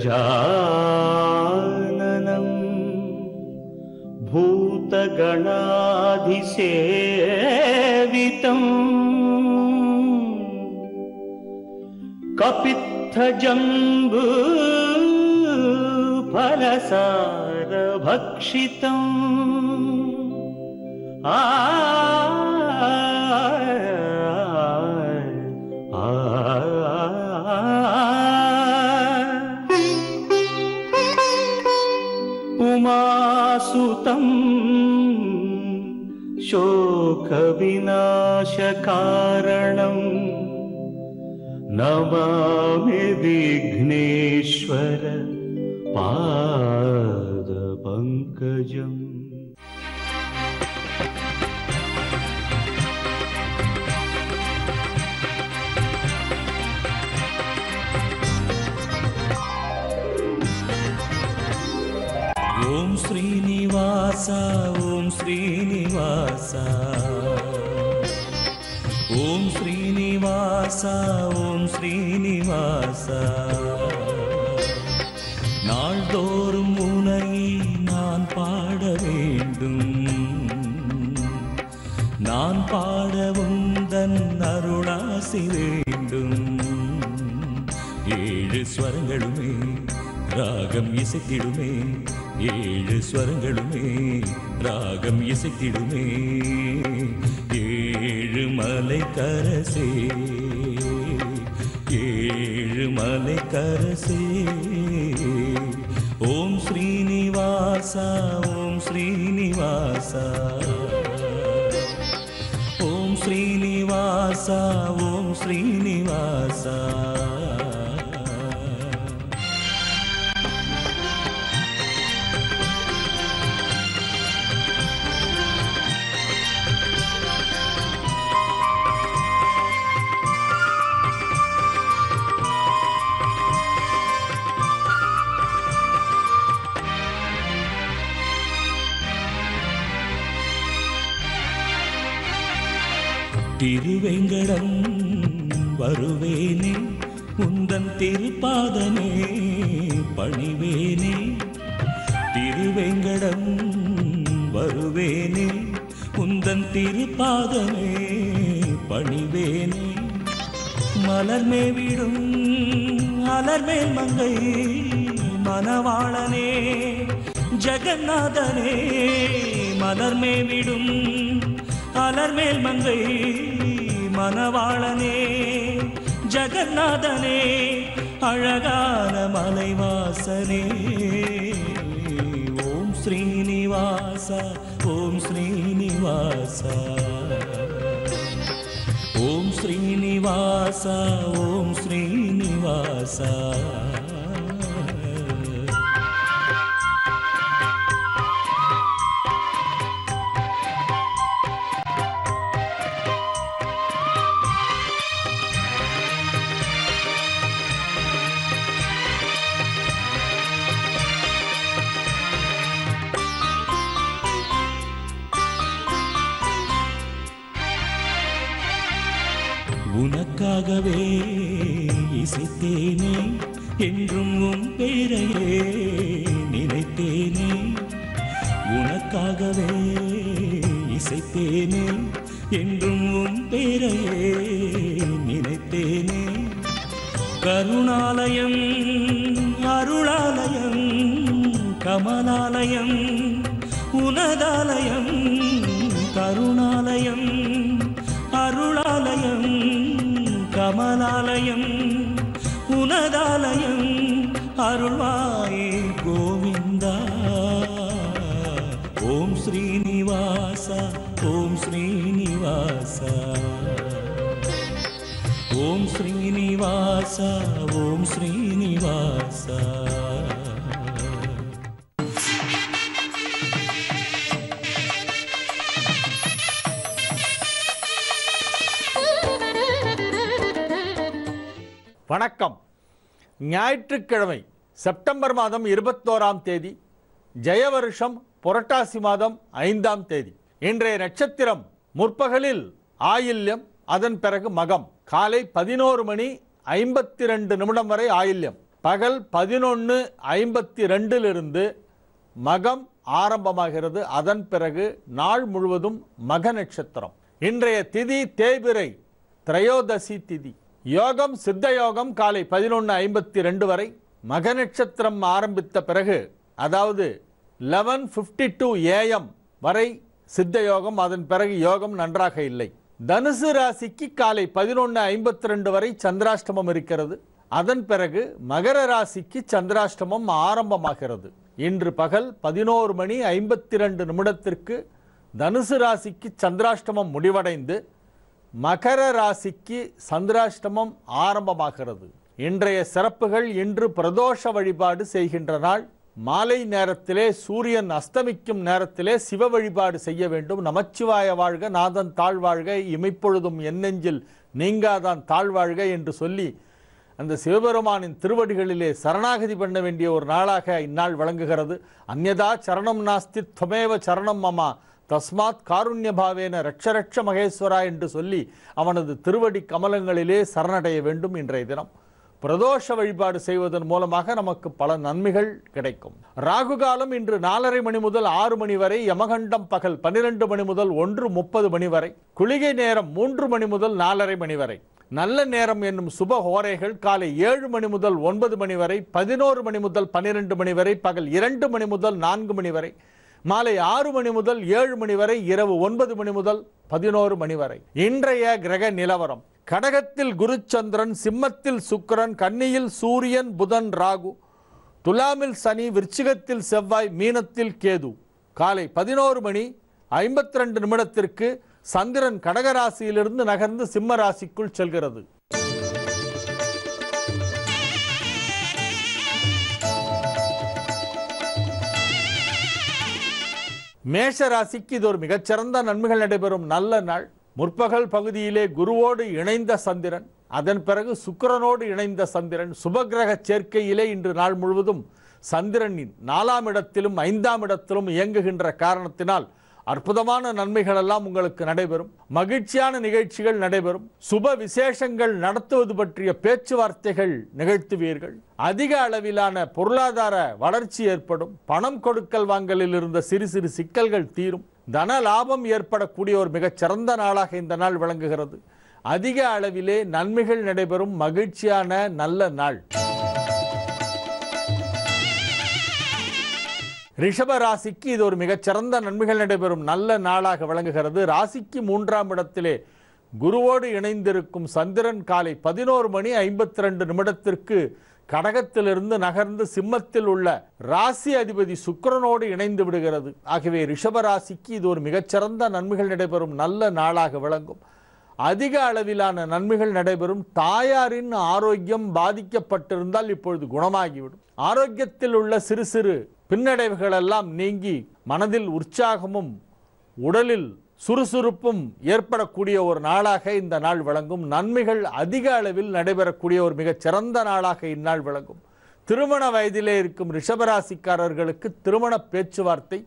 गजाननं भूतगणाधिसेवितं कपित्थजम्बू फलसारभक्षितम् उमासुतं शोकविनाशकारणं नमामि विघ्नेश्वर पादपङ्कजम्। ओम श्रीनिवास ओम श्रीनिवास ओम श्रीनिवास ओम श्रीनिवास நாள்தோறும் உனை நான் பாட வேண்டும் நான் பாடவும் தன் அருளாசி வேண்டும் ஏழு ஸ்வரங்களுமே ராகம் இசைத்திடுமே ஏழு ஸ்வரங்களுமே ராகம் இசைத்திடுமே ஏழு மலை கரசே ஏழு மலை கரசே ஓம் ஸ்ரீனிவாசா ஓம் ஸ்ரீனிவாசா ஓம் ஸ்ரீனிவாசா ஓம் ஸ்ரீனிவாசா திருவேங்கடம் வருவேனே உந்தன் திருப்பாதமே பணிவேனே திருவேங்கடம் வருவேனே உந்தன் திருப்பாதமே பணிவேனே மலர்மே விடும் அலர்மேல் மங்கை மணவாளனே ஜெகநாதனே மலர்மே விடும் அலர்மேல் மங்கை மணவாளனே ஜெகநாதனே அழகான மலைவாசனே ஓம் ஸ்ரீனிவாச ஓம் ஸ்ரீனிவாச ஓம் ஸ்ரீனிவாச ஓம் ஸ்ரீனிவாச உனக்காகவே இசைத்தேனே என்றும் உன் பேரையே நினைத்தேனே உனக்காகவே இசைத்தேனே என்றும் உன் பேரையே நினைத்தேனே கருணாலயம் அருளாலயம் கமலாலயம் உனதாலயம் கருணாலயம் அருளாலயம் கமலாலயம் உனதாலயம் அருள்வாயே கோவிந்தா ஓம் ஸ்ரீனிவாச ஓம் ஸ்ரீனிவாச ஓம் ஸ்ரீனிவாச ஓம் ஸ்ரீனிவாச வணக்கம். ஞாயிற்றுக்கிழமை செப்டம்பர் மாதம் 21ஆம் தேதி ஜெயவருஷம் புரட்டாசி மாதம் 5ஆம் தேதி. இன்றைய நட்சத்திரம் முற்பகலில் ஆயில்யம், அதன் பிறகு மகம். காலை 11 மணி 52 நிமிடம் வரை ஆயில்யம், பகல் 11:52 மகம் ஆரம்பமாகிறது. அதன் பிறகு நாள் முழுவதும் மக நட்சத்திரம். இன்றைய திதி தேய்பிறை திரையோதசி திதி. யோகம் சித்த யோகம் காலை 11:52 வரை. மக நட்சத்திரம் ஆரம்பித்த பிறகு, அதாவது 11:52 AM வரை சித்த யோகம். அதன் பிறகு யோகம் நன்றாக இல்லை. தனுசு ராசிக்கு காலை 11:52 வரை சந்திராஷ்டமம் இருக்கிறது. அதன் பிறகு மகர ராசிக்கு சந்திராஷ்டமம் ஆரம்பமாகிறது. இன்று பகல் 11:52 தனுசு ராசிக்கு சந்திராஷ்டமம் முடிவடைந்து மகர ராசிக்கு சந்திராஷ்டமம் ஆரம்பமாகிறது. இன்றைய சிறப்புகள்: இன்று பிரதோஷ வழிபாடு செய்கின்ற நாள். மாலை நேரத்திலே சூரியன் அஸ்தமிக்கும் நேரத்திலே சிவ வழிபாடு செய்ய வேண்டும். நமச்சிவாய வாழ்க, நாதன் தாழ்வாழ்க, இமைப்பொழுதும் எண்ணெஞ்சில் நீங்காதான் தாழ்வாழ்க என்று சொல்லி அந்த சிவபெருமானின் திருவடிகளிலே சரணாகதி பண்ண வேண்டிய ஒரு நாளாக இந்நாள் விளங்குகிறது. அந்யதா சரணம் நாஸ்தி துவமேவ சரணம் மமா தஸ்மாத் காருண்ய பாவேன ரட்சரட்ச மகேஸ்வரா என்று சொல்லி அவனது திருவடி கமலங்களிலே சரணடைய வேண்டும். இன்றைய தினம் பிரதோஷ வழிபாடு செய்வதன் மூலமாக நமக்கு பல நன்மைகள் கிடைக்கும். ராகு காலம் இன்று 4:30 மணி முதல் 6 மணி வரை. யமகண்டம் பகல் 12 மணி முதல் 1:30 மணி வரை. குளிகை நேரம் 3 மணி முதல் 4:30 மணி வரை. நல்ல நேரம் என்னும் சுப ஹோரைகள் காலை 7 மணி முதல் 9 மணி வரை, 11 மணி முதல் 12 மணி வரை, பகல் 2 மணி முதல் 4 மணி வரை, மாலை 6 மணி முதல் 7 மணி வரை, இரவு 9 மணி முதல் 11 மணி வரை. இன்றைய கிரக நிலவரம்: கடகத்தில் குரு சந்திரன், சிம்மத்தில் சுக்கிரன், கன்னியில் சூரியன் புதன் ராகு, துலாமில் சனி, விருச்சிகத்தில் செவ்வாய், மீனத்தில் கேது. காலை 11:52 சந்திரன் கடகராசியிலிருந்து நகர்ந்து சிம்ம ராசிக்குள் செல்கிறது. மேஷ ராசிக்கு இது ஒரு மிகச்சிறந்த நன்மைகள் நடைபெறும் நல்ல நாள். முற்பகல் பகுதியிலே குருவோடு இணைந்த சந்திரன், அதன் பிறகு சுக்கிரனோடு இணைந்த சந்திரன், சுபகிரக சேர்க்கையிலே இன்று நாள் முழுவதும் சந்திரனின் 4ஆம் இடத்திலும் 5ஆம் இடத்திலும் இயங்குகின்ற காரணத்தினால் அற்புதமான நன்மைகள் எல்லாம் உங்களுக்கு நடைபெறும். மகிழ்ச்சியான நிகழ்ச்சிகள் நடைபெறும். சுப விசேஷங்கள் நடத்துவது பற்றிய பேச்சுவார்த்தைகள் நிகழ்த்துவீர்கள். அதிக அளவிலான பொருளாதார வளர்ச்சி ஏற்படும். பணம் கொடுக்கல் வாங்கலில் இருந்த சிறு சிறு சிக்கல்கள் தீரும். தன லாபம் ஏற்படக்கூடிய ஒரு மிகச்சிறந்த நாளாக இந்த நாள் விளங்குகிறது. அதிக அளவிலே நன்மைகள் நடைபெறும் மகிழ்ச்சியான நல்ல நாள். ரிஷப ராசிக்கு இது ஒரு மிகச்சிறந்த நன்மைகள் நடைபெறும் நல்ல நாளாக விளங்குகிறது. ராசிக்கு 3ஆம் இடத்திலே குருவோடு இணைந்திருக்கும் சந்திரன் காலை 11:52 கடகத்திலிருந்து நகர்ந்து சிம்மத்தில் உள்ள ராசி அதிபதி சுக்கிரனோடு இணைந்து விடுகிறது. ஆகவே ரிஷப ராசிக்கு இது ஒரு மிகச்சிறந்த நன்மைகள் நடைபெறும் நல்ல நாளாக விளங்கும். அதிக அளவிலான நன்மைகள் நடைபெறும். தாயாரின் ஆரோக்கியம் பாதிக்கப்பட்டிருந்தால் இப்பொழுது குணமாகிவிடும். ஆரோக்கியத்தில் உள்ள சிறு சிறு பின்னடைவுகள் எல்லாம் நீங்கி மனதில் உற்சாகமும் உடலில் சுறுசுறுப்பும் ஏற்படக்கூடிய ஒரு நாளாக இந்த நாள் விளங்கும். நன்மைகள் அதிக அளவில் நடைபெறக்கூடிய ஒரு மிகச் சிறந்த நாளாக இந்நாள் விளங்கும். திருமண வயதிலே இருக்கும் ரிஷபராசிக்காரர்களுக்கு திருமண பேச்சுவார்த்தை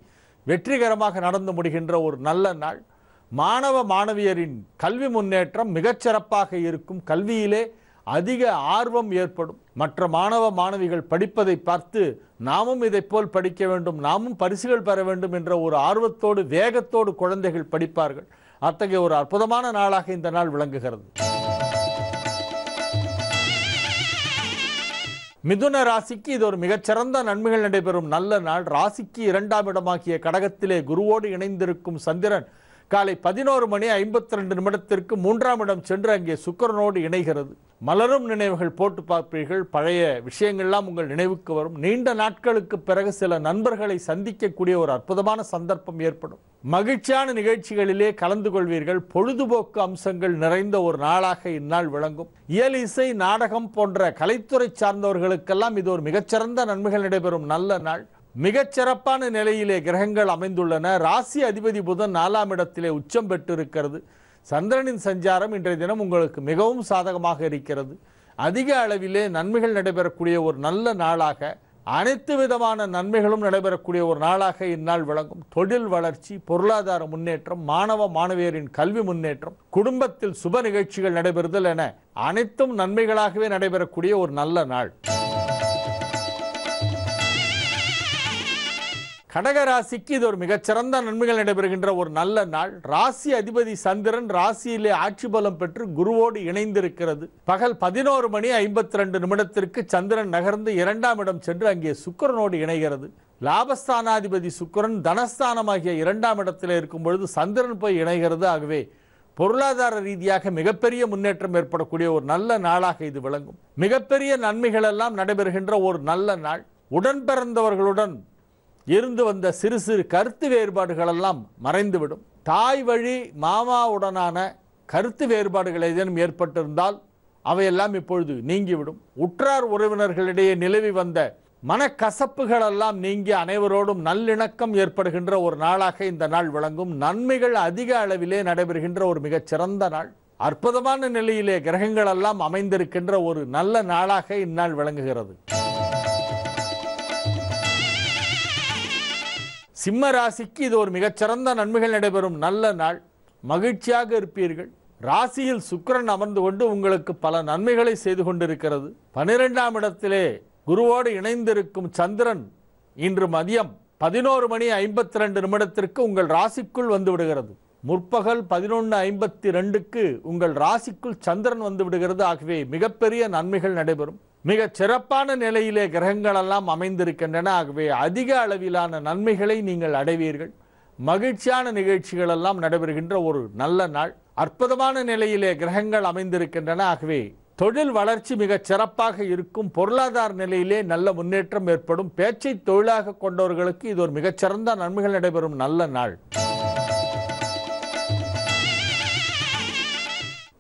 வெற்றிகரமாக நடந்து முடிகின்ற ஒரு நல்ல நாள். மாணவ மாணவியரின் கல்வி முன்னேற்றம் மிகச்சிறப்பாக இருக்கும். கல்வியிலே அதிக ஆர்வம் ஏற்படும். மற்ற மாணவ மாணவிகள் படிப்பதை பார்த்து நாமும் இதைப்போல் படிக்க வேண்டும், நாமும் பரிசுகள் பெற வேண்டும் என்ற ஒரு ஆர்வத்தோடு வேகத்தோடு குழந்தைகள் படிப்பார்கள். அத்தகைய ஒரு அற்புதமான நாளாக இந்த நாள் விளங்குகிறது. மிதுன ராசிக்கு இது ஒரு மிகச்சிறந்த நன்மைகள் நடைபெறும் நல்ல நாள். ராசிக்கு 2ஆம் இடமாகிய கடகத்திலே குருவோடு இணைந்திருக்கும் சந்திரன் காலை 11:52 3ஆம் இடம் சென்று அங்கே சுக்கிரனோடு இணைகிறது. மலரும் நினைவுகள் போட்டு பார்ப்பீர்கள். பழைய விஷயங்கள்லாம் உங்கள் நினைவுக்கு வரும். நீண்ட நாட்களுக்கு பிறகு சில நண்பர்களை சந்திக்கக்கூடிய ஒரு அற்புதமான சந்தர்ப்பம் ஏற்படும். மகிழ்ச்சியான நிகழ்ச்சிகளிலே கலந்து கொள்வீர்கள். பொழுதுபோக்கு அம்சங்கள் நிறைந்த ஒரு நாளாக இந்நாள் விளங்கும். இயல் இசை நாடகம் போன்ற கலைத்துறை சார்ந்தவர்களுக்கெல்லாம் இது ஒரு மிகச்சிறந்த நன்மைகள் நடைபெறும் நல்ல நாள். மிகச்சிறப்பான நிலையிலே கிரகங்கள் அமைந்துள்ளன. ராசி அதிபதி புதன் 4ஆம் இடத்திலே உச்சம் பெற்றிருக்கிறது. சந்திரனின் சஞ்சாரம் இன்றைய தினம் உங்களுக்கு மிகவும் சாதகமாக இருக்கிறது. அதிக அளவிலே நன்மைகள் நடைபெறக்கூடிய ஒரு நல்ல நாளாக, அனைத்து விதமான நன்மைகளும் நடைபெறக்கூடிய ஒரு நாளாக இந்நாள் விளங்கும். தொழில் வளர்ச்சி, பொருளாதார முன்னேற்றம், மாணவ மாணவியரின் கல்வி முன்னேற்றம், குடும்பத்தில் சுப நிகழ்ச்சிகள் நடைபெறுதல் என அனைத்தும் நன்மைகளாகவே நடைபெறக்கூடிய ஒரு நல்ல நாள். கடக ராசிக்கு இது ஒரு மிகச்சிறந்த நன்மைகள் நடைபெறுகின்ற ஒரு நல்ல நாள். ராசி அதிபதி சந்திரன் ராசியிலே ஆட்சி பலம் பெற்று குருவோடு இணைந்திருக்கிறது. பகல் 11:52 சந்திரன் நகர்ந்து 2ஆம் இடம் சென்று அங்கே சுக்கிரனோடு இணைகிறது. லாபஸ்தானாதிபதி சுக்கிரன் தனஸ்தானமாகிய 2ஆம் இடத்தில் இருக்கும் பொழுது சந்திரன் போய் இணைகிறது. ஆகவே பொருளாதார ரீதியாக மிகப்பெரிய முன்னேற்றம் ஏற்படக்கூடிய ஒரு நல்ல நாளாக இது விளங்கும். மிகப்பெரிய நன்மைகள் எல்லாம் நடைபெறுகின்ற ஒரு நல்ல நாள். உடன் பிறந்தவர்களுடன் இருந்து வந்த சிறு சிறு கருத்து வேறுபாடுகள் எல்லாம் மறைந்துவிடும். தாய் வழி மாமாவுடனான கருத்து வேறுபாடுகள் ஏதேனும் ஏற்பட்டிருந்தால் அவையெல்லாம் இப்பொழுது நீங்கிவிடும். உற்றார் உறவினர்களிடையே நிலவி வந்த மனக்கசப்புகள் எல்லாம் நீங்கி அனைவரோடும் நல்லிணக்கம் ஏற்படுகின்ற ஒரு நாளாக இந்த நாள் விளங்கும். நன்மைகள் அதிக அளவிலே நடைபெறுகின்ற ஒரு மிகச்சிறந்த நாள். அற்புதமான நிலையிலே கிரகங்கள் எல்லாம் அமைந்திருக்கின்ற ஒரு நல்ல நாளாக இந்நாள் விளங்குகிறது. சிம்ம ராசிக்கு இது ஒரு மிகச்சிறந்த நன்மைகள் நடைபெறும் நல்ல நாள். மகிழ்ச்சியாக இருப்பீர்கள். ராசியில் சுக்கிரன் அமர்ந்து கொண்டு உங்களுக்கு பல நன்மைகளை செய்து கொண்டிருக்கிறது. 12ஆம் இடத்திலே குருவோடு இணைந்திருக்கும் சந்திரன் இன்று மதியம் 11:52 உங்கள் ராசிக்குள் வந்து விடுகிறது. முற்பகல் 11:52 உங்கள் ராசிக்குள் சந்திரன் வந்து விடுகிறது. ஆகவே மிகப்பெரிய நன்மைகள் நடைபெறும். மிக சிறப்பான நிலையிலே கிரகங்கள் எல்லாம் அமைந்திருக்கின்றன. ஆகவே அதிக அளவிலான நன்மைகளை நீங்கள் அடைவீர்கள். மகிழ்ச்சியான நிகழ்ச்சிகள் எல்லாம் நடைபெறுகின்ற ஒரு நல்ல நாள். அற்புதமான நிலையிலே கிரகங்கள் அமைந்திருக்கின்றன. ஆகவே தொழில் வளர்ச்சி மிக சிறப்பாக இருக்கும். பொருளாதார நிலையிலே நல்ல முன்னேற்றம் ஏற்படும். பேச்சை தொழிலாக கொண்டவர்களுக்கு இது ஒரு மிகச்சிறந்த நன்மைகள் நடைபெறும் நல்ல நாள்.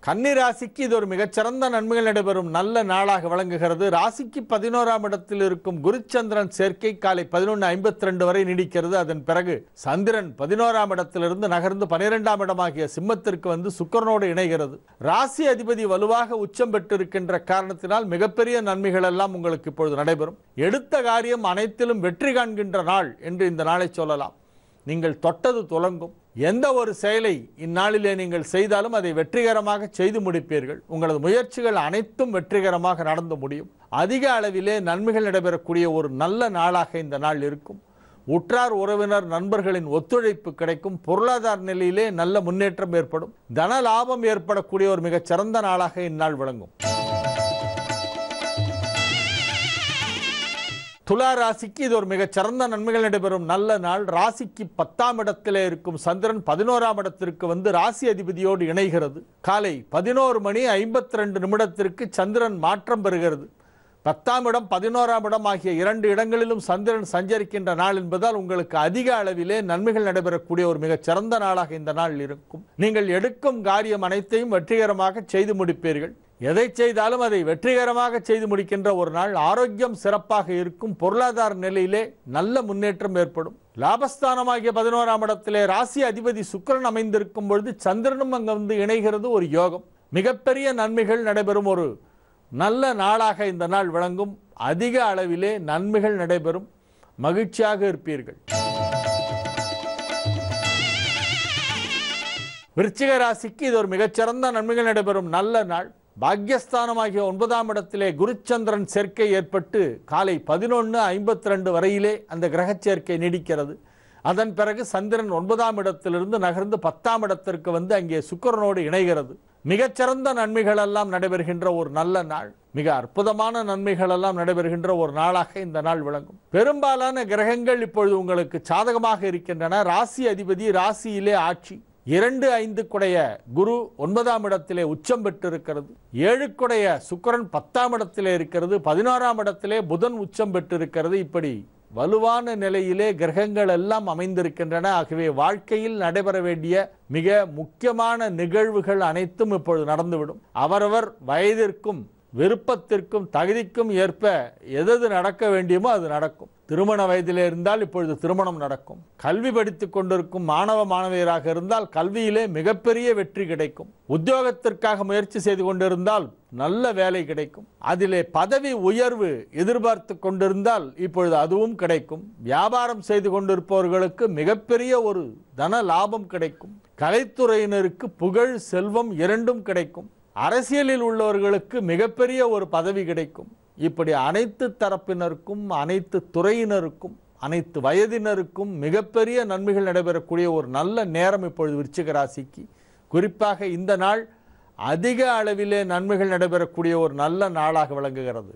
கன்னி ராசிக்கு இது ஒரு மிகச்சிறந்த நன்மைகள் நடைபெறும் நல்ல நாளாக விளங்குகிறது. ராசிக்கு 11ஆம் இடத்தில் இருக்கும் குருச்சந்திரன் சேர்க்கை காலை 11:52 வரை நீடிக்கிறது. அதன் பிறகு சந்திரன் 11ஆம் இடத்திலிருந்து நகர்ந்து 12ஆம் இடமாகிய சிம்மத்திற்கு வந்து சுக்கிரனோடு இணைகிறது. ராசி அதிபதி வலுவாக உச்சம் பெற்றிருக்கின்ற காரணத்தினால் மிகப்பெரிய நன்மைகள் எல்லாம் உங்களுக்கு இப்பொழுது நடைபெறும். எடுத்த காரியம் அனைத்திலும் வெற்றி காண்கின்ற நாள் என்று இந்த நாளை சொல்லலாம். நீங்கள் தொட்டது துலங்கும். எந்த ஒரு செயலை இந்நாளிலே நீங்கள் செய்தாலும் அதை வெற்றிகரமாக செய்து முடிப்பீர்கள். உங்களது முயற்சிகள் அனைத்தும் வெற்றிகரமாக நடந்து முடியும். அதிக அளவிலே நன்மைகள் நடைபெறக்கூடிய ஒரு நல்ல நாளாக இந்த நாள் இருக்கும். உற்றார் உறவினர் நண்பர்களின் ஒத்துழைப்பு கிடைக்கும். பொருளாதார நிலையிலே நல்ல முன்னேற்றம் ஏற்படும். தன லாபம் ஏற்படக்கூடிய ஒரு மிகச் சிறந்த நாளாக இந்நாள் விளங்கும். துலா ராசிக்கு இது ஒரு மிகச் சிறந்த நன்மைகள் நடைபெறும் நல்ல நாள். ராசிக்கு 10ஆம் இடத்திலே இருக்கும் சந்திரன் 11ஆம் இடத்திற்கு வந்து ராசி அதிபதியோடு இணைகிறது. காலை 11:52 சந்திரன் மாற்றம் பெறுகிறது. 10ஆம் இடம் 11ஆம் இடம் ஆகிய 2 இடங்களிலும் சந்திரன் சஞ்சரிக்கின்ற நாள் என்பதால் உங்களுக்கு அதிக அளவிலே நன்மைகள் நடைபெறக்கூடிய ஒரு மிகச் சிறந்த நாளாக இந்த நாள் இருக்கும். நீங்கள் எடுக்கும் காரியம் அனைத்தையும் வெற்றிகரமாக செய்து முடிப்பீர்கள். எதை செய்தாலும் அதை வெற்றிகரமாக செய்து முடிக்கின்ற ஒரு நாள். ஆரோக்கியம் சிறப்பாக இருக்கும். பொருளாதார நிலையிலே நல்ல முன்னேற்றம் ஏற்படும். லாபஸ்தானமாகிய 11ஆம் இடத்திலே ராசி அதிபதி சுக்கிரன் அமைந்திருக்கும் பொழுது சந்திரனும் அங்கு வந்து இணைகிறது. ஒரு யோகம். மிகப்பெரிய நன்மைகள் நடைபெறும் ஒரு நல்ல நாளாக இந்த நாள் விளங்கும். அதிக அளவிலே நன்மைகள் நடைபெறும். மகிழ்ச்சியாக இருப்பீர்கள். விருச்சிக ராசிக்கு இது ஒரு மிகச்சிறந்த நன்மைகள் நடைபெறும் நல்ல நாள். பாக்யஸ்தானமாகிய 9ஆம் இடத்திலே குருச்சந்திரன் சேர்க்கை ஏற்பட்டு காலை 11:52 வரையிலே அந்த கிரக சேர்க்கை நீடிக்கிறது. அதன் பிறகு சந்திரன் 9ஆம் இடத்திலிருந்து நகர்ந்து 10ஆம் இடத்திற்கு வந்து அங்கே சுக்கிரனோடு இணைகிறது. மிகச்சிறந்த நன்மைகள் எல்லாம் நடைபெறுகின்ற ஒரு நல்ல நாள். மிக அற்புதமான நன்மைகள் எல்லாம் நடைபெறுகின்ற ஒரு நாளாக இந்த நாள் விளங்கும். பெரும்பாலான கிரகங்கள் இப்பொழுது உங்களுக்கு சாதகமாக இருக்கின்றன. ராசி அதிபதி ராசியிலே ஆட்சி. 2-5 குடைய குரு 9ஆம் இடத்திலே உச்சம் பெற்றிருக்கிறது. 7 குடைய சுக்கிரன் 10ஆம் இடத்திலே இருக்கிறது. 11ஆம் இடத்திலே புதன் உச்சம் பெற்றிருக்கிறது. இப்படி வலுவான நிலையிலே கிரகங்கள் எல்லாம் அமைந்திருக்கின்றன. ஆகவே வாழ்க்கையில் நடைபெற வேண்டிய மிக முக்கியமான நிகழ்வுகள் அனைத்தும் இப்பொழுது நடந்துவிடும். அவரவர் வயதிற்கும் விருப்பத்திற்கும் தகுதிக்கும் ஏற்ப எது நடக்க வேண்டியமோ அது நடக்கும். திருமண வயதிலே இருந்தால் இப்பொழுது திருமணம் நடக்கும். கல்வி படித்துக் கொண்டிருக்கும் மாணவ மாணவியராக இருந்தால் கல்வியிலே மிகப்பெரிய வெற்றி கிடைக்கும். உத்தியோகத்திற்காக முயற்சி செய்து கொண்டிருந்தால் நல்ல வேலை கிடைக்கும். அதிலே பதவி உயர்வு எதிர்பார்த்து கொண்டிருந்தால் இப்பொழுது அதுவும் கிடைக்கும். வியாபாரம் செய்து கொண்டிருப்பவர்களுக்கு மிகப்பெரிய ஒரு தன லாபம் கிடைக்கும். கலைத்துறையினருக்கு புகழ் செல்வம் இரண்டும் கிடைக்கும். அரசியலில் உள்ளவர்களுக்கு மிகப்பெரிய ஒரு பதவி கிடைக்கும். இப்படி அனைத்து தரப்பினருக்கும் அனைத்து துறையினருக்கும் அனைத்து வயதினருக்கும் மிகப்பெரிய நன்மைகள் நடைபெறக்கூடிய ஒரு நல்ல நேரம் இப்பொழுது விருச்சிக ராசிக்கு. குறிப்பாக இந்த நாள் அதிக அளவிலே நன்மைகள் நடைபெறக்கூடிய ஒரு நல்ல நாளாக விளங்குகிறது.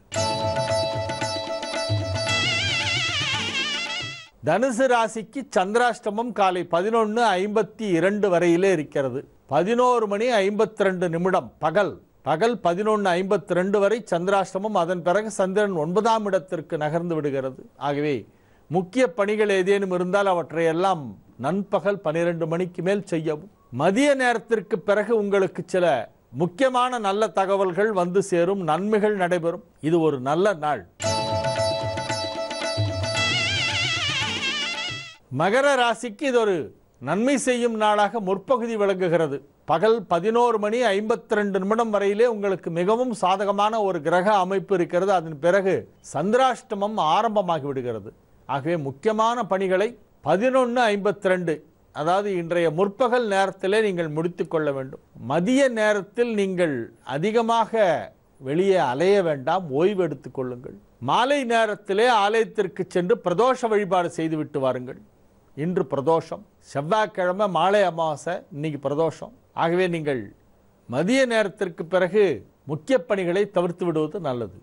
தனுசு ராசிக்கு சந்திராஷ்டமம் காலை 11:52 வரையிலே இருக்கிறது. 11:52 பகல் 11:52 வரை சந்திராஷ்டமம். அதன் பிறகு சந்திரன் 9ஆம் இடத்திற்கு நகர்ந்து விடுகிறது. ஆகவே முக்கிய பணிகள் ஏதேனும் இருந்தால் அவற்றையெல்லாம் நண்பகல் 12 மணிக்கு மேல் செய்யவும். மதிய நேரத்திற்கு பிறகு உங்களுக்கு சில முக்கியமான நல்ல தகவல்கள் வந்து சேரும், நன்மைகள் நடைபெறும். இது ஒரு நல்ல நாள். மகர ராசிக்கு இது ஒரு நன்மை செய்யும் நாளாக முற்பகுதி விளங்குகிறது. பகல் 11:52 வரையிலே உங்களுக்கு மிகவும் சாதகமான ஒரு கிரக அமைப்பு இருக்கிறது. அதன் பிறகு சந்திராஷ்டமம் ஆரம்பமாகி விடுகிறது. ஆகவே முக்கியமான பணிகளை 11:52 அதாவது இன்றைய முற்பகல் நேரத்திலே நீங்கள் முடித்து கொள்ள வேண்டும். மதிய நேரத்தில் நீங்கள் அதிகமாக வெளியே அலைய வேண்டாம், ஓய்வு எடுத்துக் கொள்ளுங்கள். மாலை நேரத்திலே ஆலயத்திற்கு சென்று பிரதோஷ வழிபாடு செய்துவிட்டு வாருங்கள். இன்று பிரதோஷம், செவ்வாய்க்கிழமை மாலை அமாவாசை, இன்னைக்கு பிரதோஷம். ஆகவே நீங்கள் மதிய நேரத்திற்கு பிறகு முக்கிய பணிகளை தவிர்த்து விடுவது நல்லது.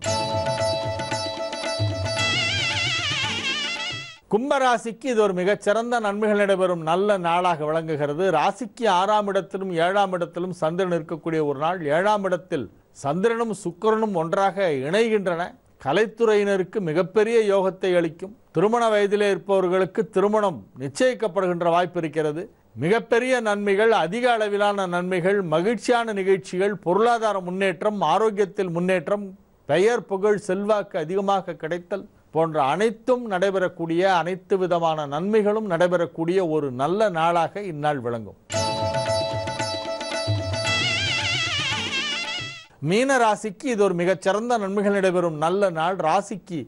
கும்பராசிக்கு இது ஒரு மிகச்சிறந்த நன்மைகள் நடைபெறும் நல்ல நாளாக விளங்குகிறது. ராசிக்கு 6ஆம் இடத்திலும் 7ஆம் இடத்திலும் சந்திரன் இருக்கக்கூடிய ஒரு நாள். 7ஆம் இடத்தில் சந்திரனும் சுக்கிரனும் ஒன்றாக இணைகின்றன. கலைத்துறையினருக்கு மிகப்பெரிய யோகத்தை அளிக்கும். திருமண வயதிலே இருப்பவர்களுக்கு திருமணம் நிச்சயிக்கப்படுகின்ற வாய்ப்பு இருக்கிறது. மிகப்பெரிய நன்மைகள், அதிக அளவிலான நன்மைகள், மகிழ்ச்சியான நிகழ்ச்சிகள், பொருளாதார முன்னேற்றம், ஆரோக்கியத்தில் முன்னேற்றம், பெயர் புகழ் செல்வாக்கு அதிகமாக கிடைத்தல் போன்ற அனைத்தும் நடைபெறக்கூடிய, அனைத்து விதமான நன்மைகளும் நடைபெறக்கூடிய ஒரு நல்ல நாளாக இந்நாள் விளங்கும். மீன ராசிக்கு இது ஒரு மிகச்சிறந்த நன்மைகள் நடைபெறும் நல்ல நாள். ராசிக்கு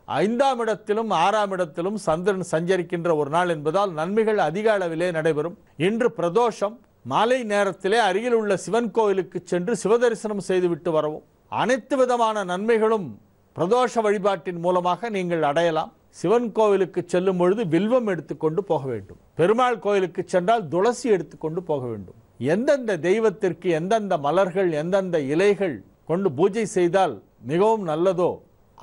5ஆம் இடத்திலும் 6ஆம் இடத்திலும் சந்திரன் சஞ்சரிக்கின்ற ஒரு நாள் என்பதால் நன்மைகள் அதிக அளவிலே நடைபெறும். இன்று பிரதோஷம். மாலை நேரத்திலே அருகில் உள்ள சிவன் கோயிலுக்கு சென்று சிவதரிசனம் செய்துவிட்டு வரவும். அனைத்து விதமான நன்மைகளும் பிரதோஷ வழிபாட்டின் மூலமாக நீங்கள் அடையலாம். சிவன் கோவிலுக்கு செல்லும் பொழுது வில்வம் எடுத்துக்கொண்டு போக வேண்டும். பெருமாள் கோயிலுக்கு சென்றால் துளசி எடுத்துக்கொண்டு போக வேண்டும். எந்தெந்த தெய்வத்திற்கு எந்தெந்த மலர்கள் எந்தெந்த இலைகள் கொண்டு பூஜை செய்தால் மிகவும் நல்லதோ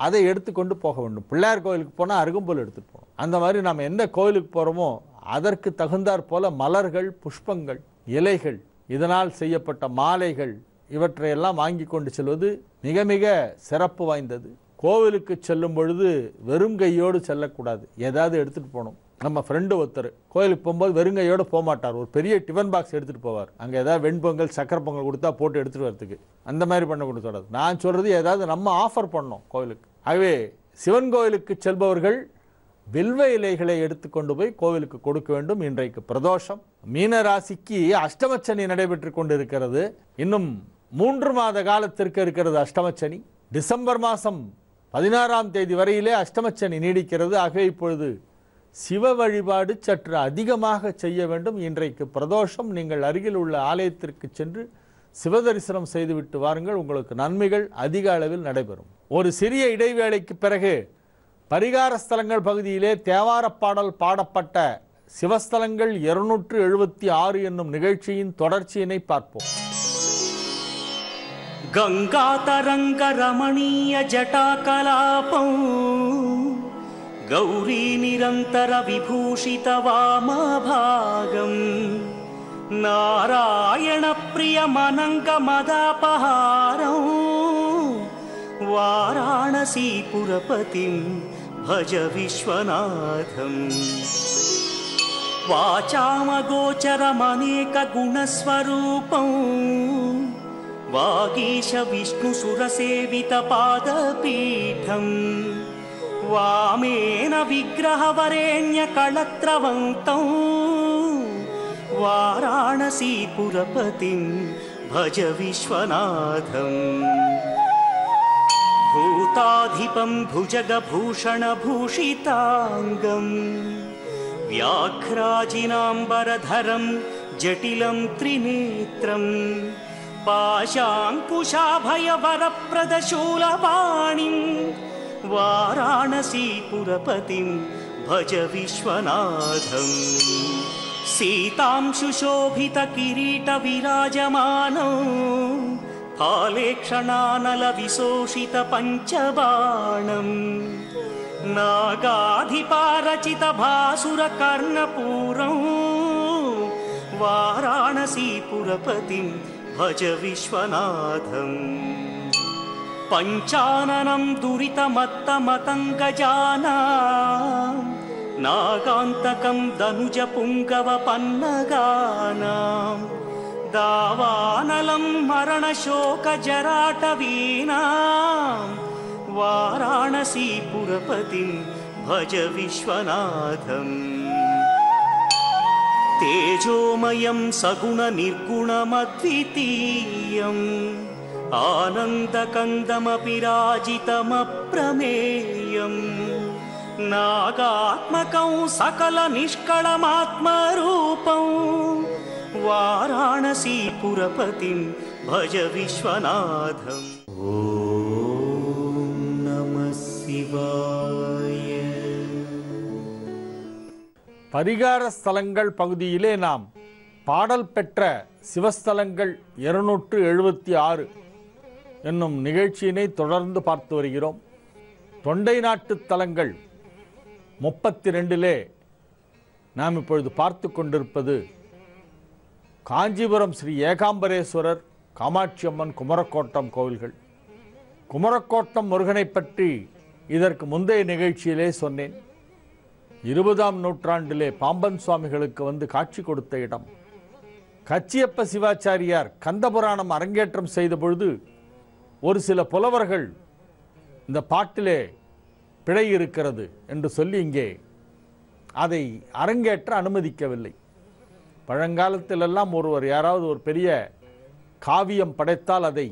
அதை எடுத்துக்கொண்டு போக வேண்டும். பிள்ளையார் கோயிலுக்கு போனால் அருகம்புல் எடுத்துட்டு போகணும். அந்த மாதிரி நாம் எந்த கோயிலுக்கு போகிறோமோ அதற்கு தகுந்தாற் போல மலர்கள், புஷ்பங்கள், இலைகள், இதனால் செய்யப்பட்ட மாலைகள் இவற்றையெல்லாம் வாங்கி கொண்டு செல்வது மிக மிக சிறப்பு வாய்ந்தது. கோவிலுக்கு செல்லும் பொழுது வெறும் கையோடு செல்லக்கூடாது, ஏதாவது எடுத்துகிட்டு போகணும். நம்ம ஃப்ரெண்டு ஒருத்தர் கோயிலுக்கு போகும்போது வெறுங்கையோடு போக மாட்டார். ஒரு பெரிய டிஃபன் பாக்ஸ் எடுத்துகிட்டு போவார். அங்கே ஏதாவது வெண்பொங்கல், சக்கரை பொங்கல் கொடுத்தா போட்டு எடுத்துகிட்டு வரதுக்கு. அந்த மாதிரி பண்ண கொடுத்தோடாது. நான் சொல்கிறது ஏதாவது நம்ம ஆஃபர் பண்ணோம் கோவிலுக்கு. ஆகவே சிவன் கோவிலுக்கு செல்பவர்கள் வில்வ இலைகளை எடுத்துக்கொண்டு போய் கோவிலுக்கு கொடுக்க வேண்டும். இன்றைக்கு பிரதோஷம். மீன ராசிக்கு அஷ்டமச்சனி நடைபெற்று கொண்டிருக்கிறது. இன்னும் 3 மாத காலத்திற்கு இருக்கிறது அஷ்டமச்சனி. டிசம்பர் மாதம் 16ஆம் தேதி வரையிலே அஷ்டமச்சனி நீடிக்கிறது. ஆகவே இப்பொழுது சிவ வழிபாடு சற்று அதிகமாக செய்ய வேண்டும். இன்றைக்கு பிரதோஷம். நீங்கள் அருகில் உள்ள ஆலயத்திற்கு சென்று சிவதரிசனம் செய்துவிட்டு வாருங்கள். உங்களுக்கு நன்மைகள் அதிக அளவில் நடைபெறும். ஒரு சிறிய இடைவேளைக்கு பிறகு பரிகார ஸ்தலங்கள் பகுதியிலே தேவார பாடல் பாடப்பட்ட சிவஸ்தலங்கள் 276 என்னும் நிகழ்ச்சியின் தொடர்ச்சியினை பார்ப்போம். गंगातरंग रमणीय जटाकलापं गौरी निरंतर विभूषित वामभागं नारायण प्रिय मनंग मदापहारं वाराणसीपुरपतिं भज विश्वनाथं वाचामगोचरमनेक गुणस्वरूपं वागीश विष्णु सुरसेवित पादपीठं वामेन विग्रहवरेण्य कलत्रवन्तं वाराणसीपुरपतिं भज विश्वनाथं भूताधिपं भुजगभूषणभूषिताङ्गं व्याघ्राजिनाम्बरधरं जटिलं त्रिनेत्रं पाशाङ्कुशाभयवरप्रदशूलपाणिं वाराणसीपुरपतिं भज विश्वनाथम् सीतांशुशोभितकिरीटविराजमानौ फालेक्षणानलविशोषितपञ्चबाणम् नागाधिपारचितभासुरकर्णपूरं वाराणसीपुरपतिं भज विश्वनाथम् पञ्चाननं दुरितमत्तमतङ्गजानां नागान्तकं दनुजपुङ्गवपन्नगानां दावानलं मरणशोकजराटवीनां वाराणसीपुरपतिं भज विश्वनाथम् तेजोमयं सगुणनिर्गुणमद्वितीयम् आनन्दकन्दमपि राजितमप्रमेयम् नागात्मकं सकलनिष्कळमात्मरूपं वाराणसीपुरपतिं भज विश्वनाथम् ॐ नमः शिवाय। பரிகார ஸ்தலங்கள் பகுதியிலே நாம் பாடல் பெற்ற சிவஸ்தலங்கள் 276 என்னும் நிகழ்ச்சியினை தொடர்ந்து பார்த்து வருகிறோம். தொண்டை நாட்டு தலங்கள் 32 நாம் இப்பொழுது பார்த்து கொண்டிருப்பது காஞ்சிபுரம் ஸ்ரீ ஏகாம்பரேஸ்வரர், காமாட்சி அம்மன், குமரக்கோட்டம் கோவில்கள். குமரக்கோட்டம் முருகனை பற்றி இதற்கு முந்தைய நிகழ்ச்சியிலே சொன்னேன். 20ஆம் நூற்றாண்டிலே பாம்பன் சுவாமிகளுக்கு வந்து காட்சி கொடுத்த இடம். கச்சியப்ப சிவாச்சாரியார் கந்தபுராணம் அரங்கேற்றம் செய்த பொழுது ஒரு சில புலவர்கள் இந்த பாட்டிலே பிழை இருக்கிறது என்று சொல்லி இங்கே அதை அரங்கேற்ற அனுமதிக்கவில்லை. பழங்காலத்திலெல்லாம் ஒருவர் யாராவது ஒரு பெரிய காவியம் படைத்தால் அதை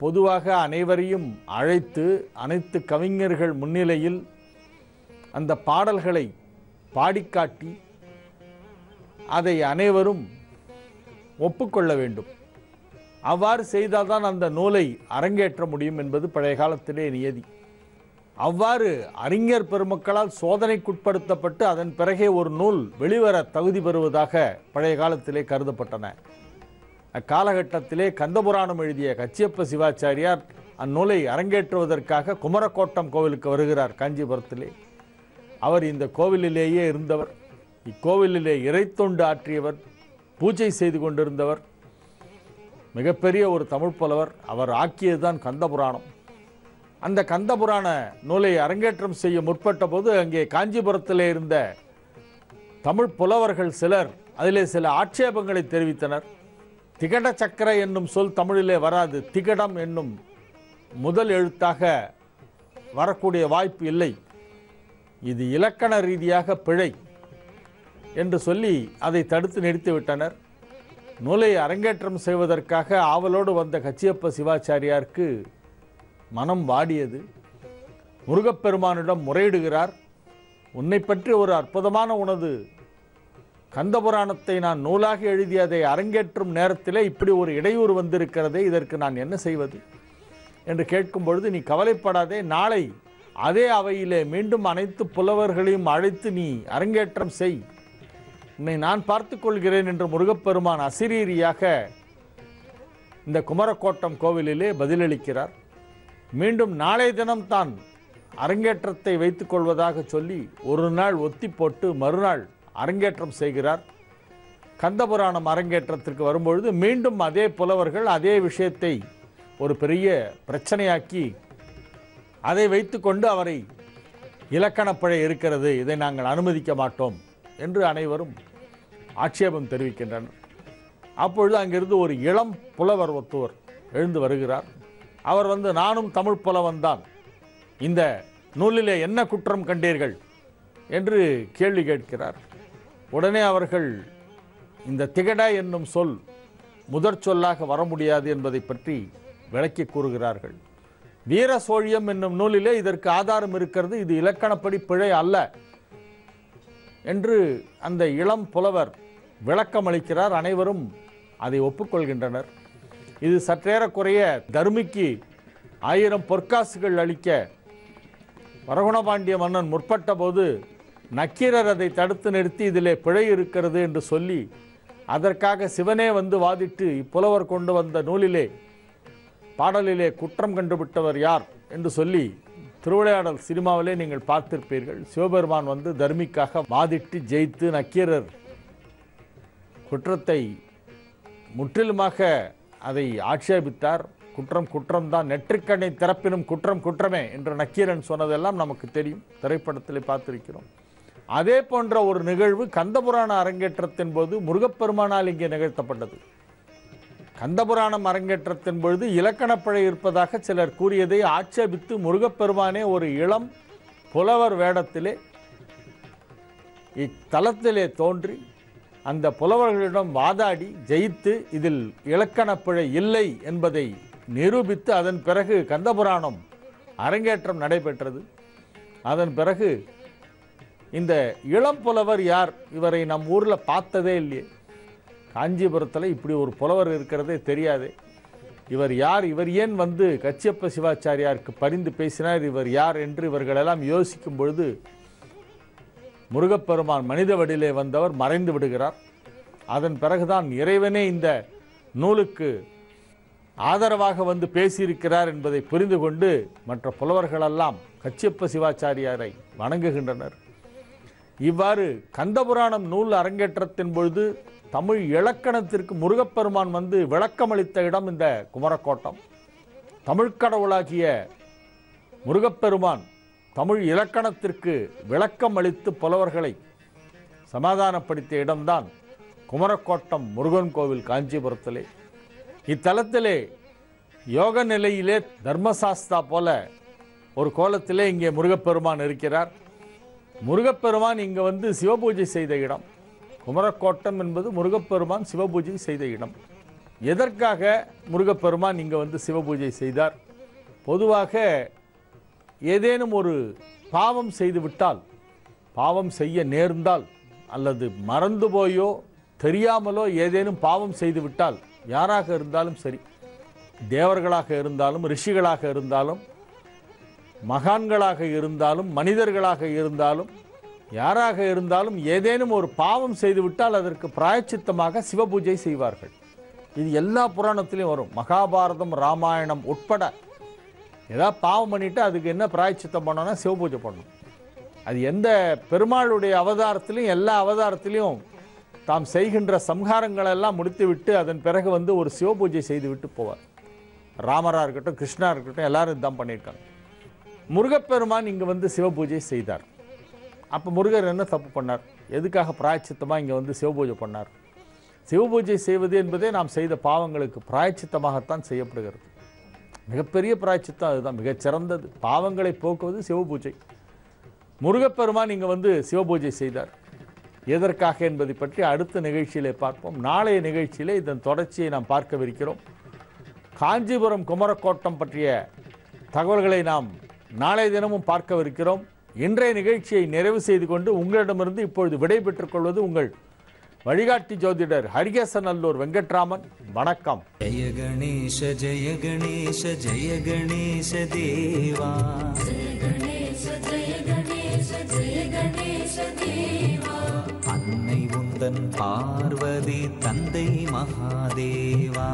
பொதுவாக அனைவரையும் அழைத்து அனைத்து கவிஞர்கள் முன்னிலையில் அந்த பாடல்களை பாடிக்காட்டி அதை அனைவரும் ஒப்புக்கொள்ள வேண்டும். அவ்வாறு செய்தால்தான் அந்த நூலை அரங்கேற்ற முடியும் என்பது பழைய காலத்திலே நியதி. அவ்வாறு அறிஞர் பெருமக்களால் சோதனைக்குட்படுத்தப்பட்டு அதன் பிறகே ஒரு நூல் வெளிவர தகுதி பெறுவதாக பழைய காலத்திலே கருதப்பட்டன. அக்காலகட்டத்திலே கந்தபுராணம் எழுதிய கச்சியப்ப சிவாச்சாரியார் அந்நூலை அரங்கேற்றுவதற்காக குமரக்கோட்டம் கோவிலுக்கு வருகிறார். காஞ்சிபுரத்திலே அவர் இந்த கோவிலிலேயே இருந்தவர். இக்கோவிலிலே இறைத்தொண்டு ஆற்றியவர், பூஜை செய்து கொண்டிருந்தவர், மிகப்பெரிய ஒரு தமிழ் புலவர். அவர் ஆக்கியதுதான் கந்தபுராணம். அந்த கந்தபுராண நூலை அரங்கேற்றம் செய்ய முற்பட்ட போது அங்கே காஞ்சிபுரத்திலே இருந்த தமிழ் புலவர்கள் சிலர் அதிலே சில ஆட்சேபங்களை தெரிவித்தனர். திகட சக்கர என்னும் சொல் தமிழிலே வராது, திகடம் என்னும் முதல் எழுத்தாக வரக்கூடிய வாய்ப்பு இல்லை, இது இலக்கண ரீதியாக பிழை என்று சொல்லி அதை தடுத்து நிறுத்திவிட்டனர். நூலை அரங்கேற்றம் செய்வதற்காக ஆவலோடு வந்த கச்சியப்ப சிவாச்சாரியாருக்கு மனம் வாடியது. முருகப்பெருமானிடம் முறையிடுகிறார். உன்னை பற்றி ஒரு அற்புதமான உனது கந்தபுராணத்தை நான் நூலாக எழுதி அதை அரங்கேற்றும் நேரத்திலே இப்படி ஒரு இடையூறு வந்திருக்கிறதே, இதற்கு நான் என்ன செய்வது என்று கேட்கும் பொழுது, நீ கவலைப்படாதே, நாளை அதே அவையிலே மீண்டும் அனைத்து புலவர்களையும் அழைத்து நீ அரங்கேற்றம் செய், உன்னை நான் பார்த்து கொள்கிறேன் என்று முருகப்பெருமான் அசிரீரியாக இந்த குமரக்கோட்டம் கோவிலிலே பதிலளிக்கிறார். மீண்டும் நாளை தினம் தான் அரங்கேற்றத்தை வைத்துக் கொள்வதாக சொல்லி ஒரு நாள் ஒத்தி போட்டு மறுநாள் அரங்கேற்றம் செய்கிறார். கந்தபுராணம் அரங்கேற்றத்திற்கு வரும்பொழுது மீண்டும் அதே புலவர்கள் அதே விஷயத்தை ஒரு பெரிய பிரச்சனையாக்கி அதை வைத்துக்கொண்டு அவரை இலக்கணப்பிழை இருக்கிறது, இதை நாங்கள் அனுமதிக்க மாட்டோம் என்று அனைவரும் ஆட்சேபம் தெரிவிக்கின்றனர். அப்பொழுது அங்கிருந்து ஒரு இளம் புலவர் ஒருவர் எழுந்து வருகிறார். அவர் வந்து, நானும் தமிழ் புலவன்தான், இந்த நூலிலே என்ன குற்றம் கண்டீர்கள் என்று கேள்வி கேட்கிறார். உடனே அவர்கள் இந்த திகட என்னும் சொல் முதற் சொல்லாக வர முடியாது என்பதை பற்றி விளக்கி கூறுகிறார்கள். வீர சோழியம் என்னும் நூலிலே இதற்கு ஆதாரம் இருக்கிறது, இது இலக்கணப்படி பிழை அல்ல என்று அந்த இளம் புலவர் விளக்கம் அளிக்கிறார். அனைவரும் அதை ஒப்புக்கொள்கின்றனர். இது சற்றேறக்குறைய தருமிக்கு 1000 பொற்காசுகள் அளிக்க வரகுணபாண்டிய மன்னன் முற்பட்ட போது நக்கீரர் அதை தடுத்து நிறுத்தி இதிலே பிழை இருக்கிறது என்று சொல்லி அதற்காக சிவனே வந்து வாதிட்டு இப்புலவர் கொண்டு வந்த நூலிலே பாடலிலே குற்றம் கண்டுபிட்டவர் யார் என்று சொல்லி திருவிளையாடல் சினிமாவிலே நீங்கள் பார்த்திருப்பீர்கள். சிவபெருமான் வந்து தர்மிக்காக வாதிட்டு ஜெயித்து நக்கீரர் குற்றத்தை முற்றிலுமாக அதை ஆட்சேபித்தார். குற்றம் குற்றம்தான், நெற்றிக்கண்ணை திறப்பினும் குற்றம் குற்றமே என்று நக்கீரன் சொன்னதெல்லாம் நமக்கு தெரியும், திரைப்படத்தில் பார்த்திருக்கிறோம். அதே போன்ற ஒரு நிகழ்வு கந்தபுராண அரங்கேற்றத்தின் போது முருகப்பெருமானால் இங்கே நிகழ்த்தப்பட்டது. கந்தபுராணம் அரங்கேற்றத்தின் பொழுது இலக்கணப்பிழை இருப்பதாக சிலர் கூறியதை ஆட்சேபித்து முருகப்பெருமானே ஒரு இளம் புலவர் வேடத்திலே இத்தலத்திலே தோன்றி அந்த புலவர்களிடம் வாதாடி ஜெயித்து இதில் இலக்கணப்பிழை இல்லை என்பதை நிரூபித்து அதன் பிறகு கந்தபுராணம் அரங்கேற்றம் நடைபெற்றது. அதன் பிறகு இந்த இளம் புலவர் யார், இவரை நம் ஊரில் பார்த்ததே இல்லையே, காஞ்சிபுரத்தில் இப்படி ஒரு புலவர் இருக்கிறதே தெரியாதே, இவர் யார், இவர் ஏன் வந்து கச்சியப்ப சிவாச்சாரியாருக்கு பரிந்து பேசினார், இவர் யார் என்று இவர்களெல்லாம் யோசிக்கும் பொழுது முருகப்பெருமான் மனித வடியிலே வந்தவர் மறைந்து விடுகிறார். அதன் பிறகுதான் இறைவனே இந்த நூலுக்கு ஆதரவாக வந்து பேசியிருக்கிறார் என்பதை புரிந்து கொண்டு மற்ற புலவர்களெல்லாம் கச்சியப்ப சிவாச்சாரியாரை வணங்குகின்றனர். இவ்வாறு கந்தபுராணம் நூல் அரங்கேற்றத்தின் பொழுது தமிழ் இலக்கணத்திற்கு முருகப்பெருமான் வந்து விளக்கமளித்த இடம் இந்த குமரக்கோட்டம். தமிழ்க்கடவுளாகிய முருகப்பெருமான் தமிழ் இலக்கணத்திற்கு விளக்கம் அளித்து புலவர்களை சமாதானப்படுத்திய இடம்தான் குமரக்கோட்டம் முருகன் கோவில் காஞ்சிபுரத்திலே. இத்தலத்திலே யோக நிலையிலே தர்மசாஸ்தா போல ஒரு கோலத்திலே இங்கே முருகப்பெருமான் இருக்கிறார். முருகப்பெருமான் இங்கே வந்து சிவபூஜை செய்த இடம். குமரக்கோட்டம் என்பது முருகப்பெருமான் சிவபூஜை செய்த இடம். எதற்காக முருகப்பெருமான் இங்கே வந்து சிவபூஜை செய்தார்? பொதுவாக ஏதேனும் ஒரு பாவம் செய்துவிட்டால், பாவம் செய்ய நேர்ந்தால், அல்லது மறந்து போயோ தெரியாமலோ ஏதேனும் பாவம் செய்துவிட்டால், யாராக இருந்தாலும் சரி, தேவர்களாக இருந்தாலும் ரிஷிகளாக இருந்தாலும் மகான்களாக இருந்தாலும் மனிதர்களாக இருந்தாலும் யாராக இருந்தாலும் ஏதேனும் ஒரு பாவம் செய்துவிட்டால் அதற்கு பிராயச்சித்தமாக சிவபூஜை செய்வார்கள். இது எல்லா புராணத்திலையும் வரும். மகாபாரதம் ராமாயணம் உட்பட ஏதாவது பாவம் பண்ணிட்டு அதுக்கு என்ன பிராயச்சித்தம் பண்ணோன்னா சிவபூஜை பண்ணணும். அது எந்த பெருமாளுடைய அவதாரத்திலையும் எல்லா அவதாரத்திலையும் தாம் செய்கின்ற சம்ஹாரங்களெல்லாம் முடித்துவிட்டு அதன் பிறகு வந்து ஒரு சிவபூஜை செய்து விட்டு போவார். ராமராக இருக்கட்டும் கிருஷ்ணா இருக்கட்டும் எல்லாரும் இதுதான் பண்ணியிருக்காங்க. முருகப்பெருமான் இங்கே வந்து சிவபூஜை செய்தார். அப்போ முருகர் என்ன தப்பு பண்ணார்? எதுக்காக பிராயச்சித்தமாக இங்கே வந்து சிவபூஜை பண்ணார்? சிவபூஜை செய்வது என்பதே நாம் செய்த பாவங்களுக்கு பிராயச்சித்தமாகத்தான் செய்யப்படுகிறது. மிகப்பெரிய பிராயச்சித்தம் அதுதான், மிகச்சிறந்தது. பாவங்களை போக்குவது சிவபூஜை. முருகப்பெருமான் இங்கே வந்து சிவபூஜை செய்தார். எதற்காக என்பதை பற்றி அடுத்த நிகழ்ச்சியிலே பார்ப்போம். நாளைய நிகழ்ச்சியிலே இதன் தொடர்ச்சியை நாம் பார்க்கவிருக்கிறோம். காஞ்சிபுரம் குமரக்கோட்டம் பற்றிய தகவல்களை நாம் நாளைய தினமும் பார்க்கவிருக்கிறோம். இன்றைய நிகழ்ச்சியை நிறைவு செய்து கொண்டு உங்களிடமிருந்து இப்பொழுது விடை பெற்றுக் கொள்வது உங்கள் வழிகாட்டி ஜோதிடர் ஹரிகேசநல்லூர் வெங்கட்ராமன். வணக்கம். ஜெய கணேச ஜெய கணேச ஜெய கணேச தேவா, அன்னை உந்தன் பார்வதி தந்தை மகாதேவா,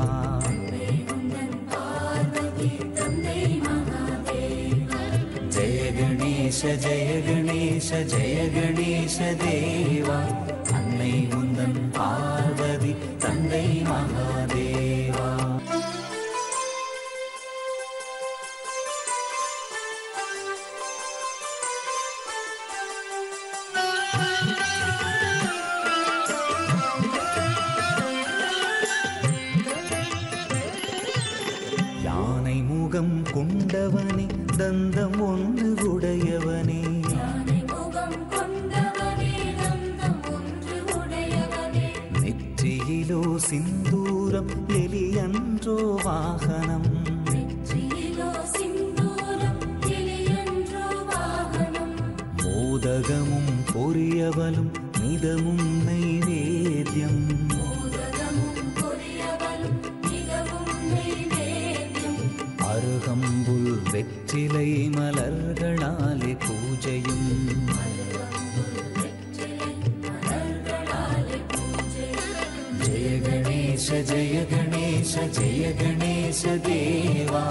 ஜெய கணேச ஜெய கணேச ஜெய கணேச தேவா, அன்னை உந்தன் பார்வதி தந்தை மகாதேவா. யானை முகம் கொண்டவனே, தந்தம் ஒன்று உடையவனே, நெற்றியிலோ சிந்தூரம் எலியன்றோ வாகனம், மோதகமும் பொரியவலும் நிதமும் நைவேத்யம், அருகம்புல் வெற்றிலை மலர்களாலே பூஜையும், ஜெய கணேச ஜெய கணேச தேவா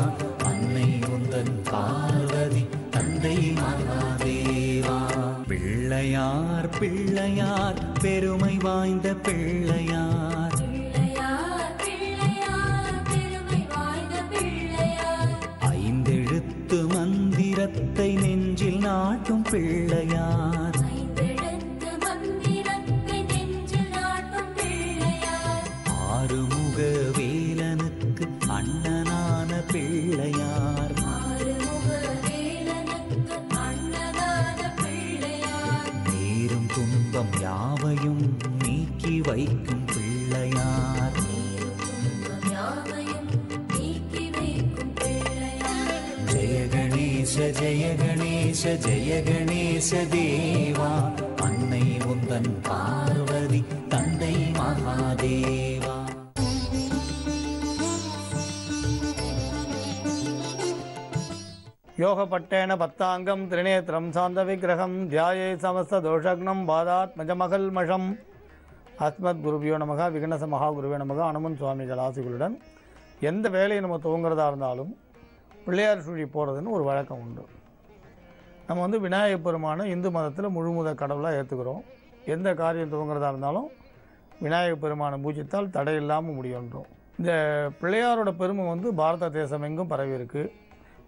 அன்னை உந்தன் பார்வதி தந்தை மகாதேவா. பிள்ளையார் பிள்ளையார் பெருமை வாய்ந்த பிள்ளையார், ஐந்தெழுத்து மந்திரத்தை நெஞ்சில் நாட்டும் பிள்ளையார், ஆறுமுக வேலனுக்கு அண்ணனான பிள்ளையார், நேரும் துன்பம் யாவையும் நீக்கி வைக்கும் பிள்ளையார், ஜெய கணேச ஜெய கணேச ஜெய கணேச தேவா அன்னை உந்தன் பார்வதி தந்தை மகாதேவா. யோகப்பட்டேன பத்தாங்கம் திரிநேத்திரம் சாந்த விக்கிரகம் தியாயே சமஸ்த தோஷக்னம் பாதாத்மஜமகல்மஷம். அஸ்மத் குருபியோ நமக விகனச மகா குருவே நமக. அனுமன் சுவாமிகள் ஆசிகளுடன் எந்த வேலையை நம்ம துவங்குறதா இருந்தாலும் பிள்ளையார் சுழி போகிறதுன்னு ஒரு வழக்கம் உண்டு. நம்ம வந்து விநாயகப் பெருமானை இந்து மதத்தில் முழுமுத கடவுளாக ஏற்றுக்கிறோம். எந்த காரியம் துவங்குறதா இருந்தாலும் விநாயகப் பெருமானை பூஜித்தால் தடை இல்லாமல் முடியுன்றோம். இந்த பிள்ளையாரோட பெருமை வந்து பாரத தேசம் எங்கும் பரவி இருக்குது.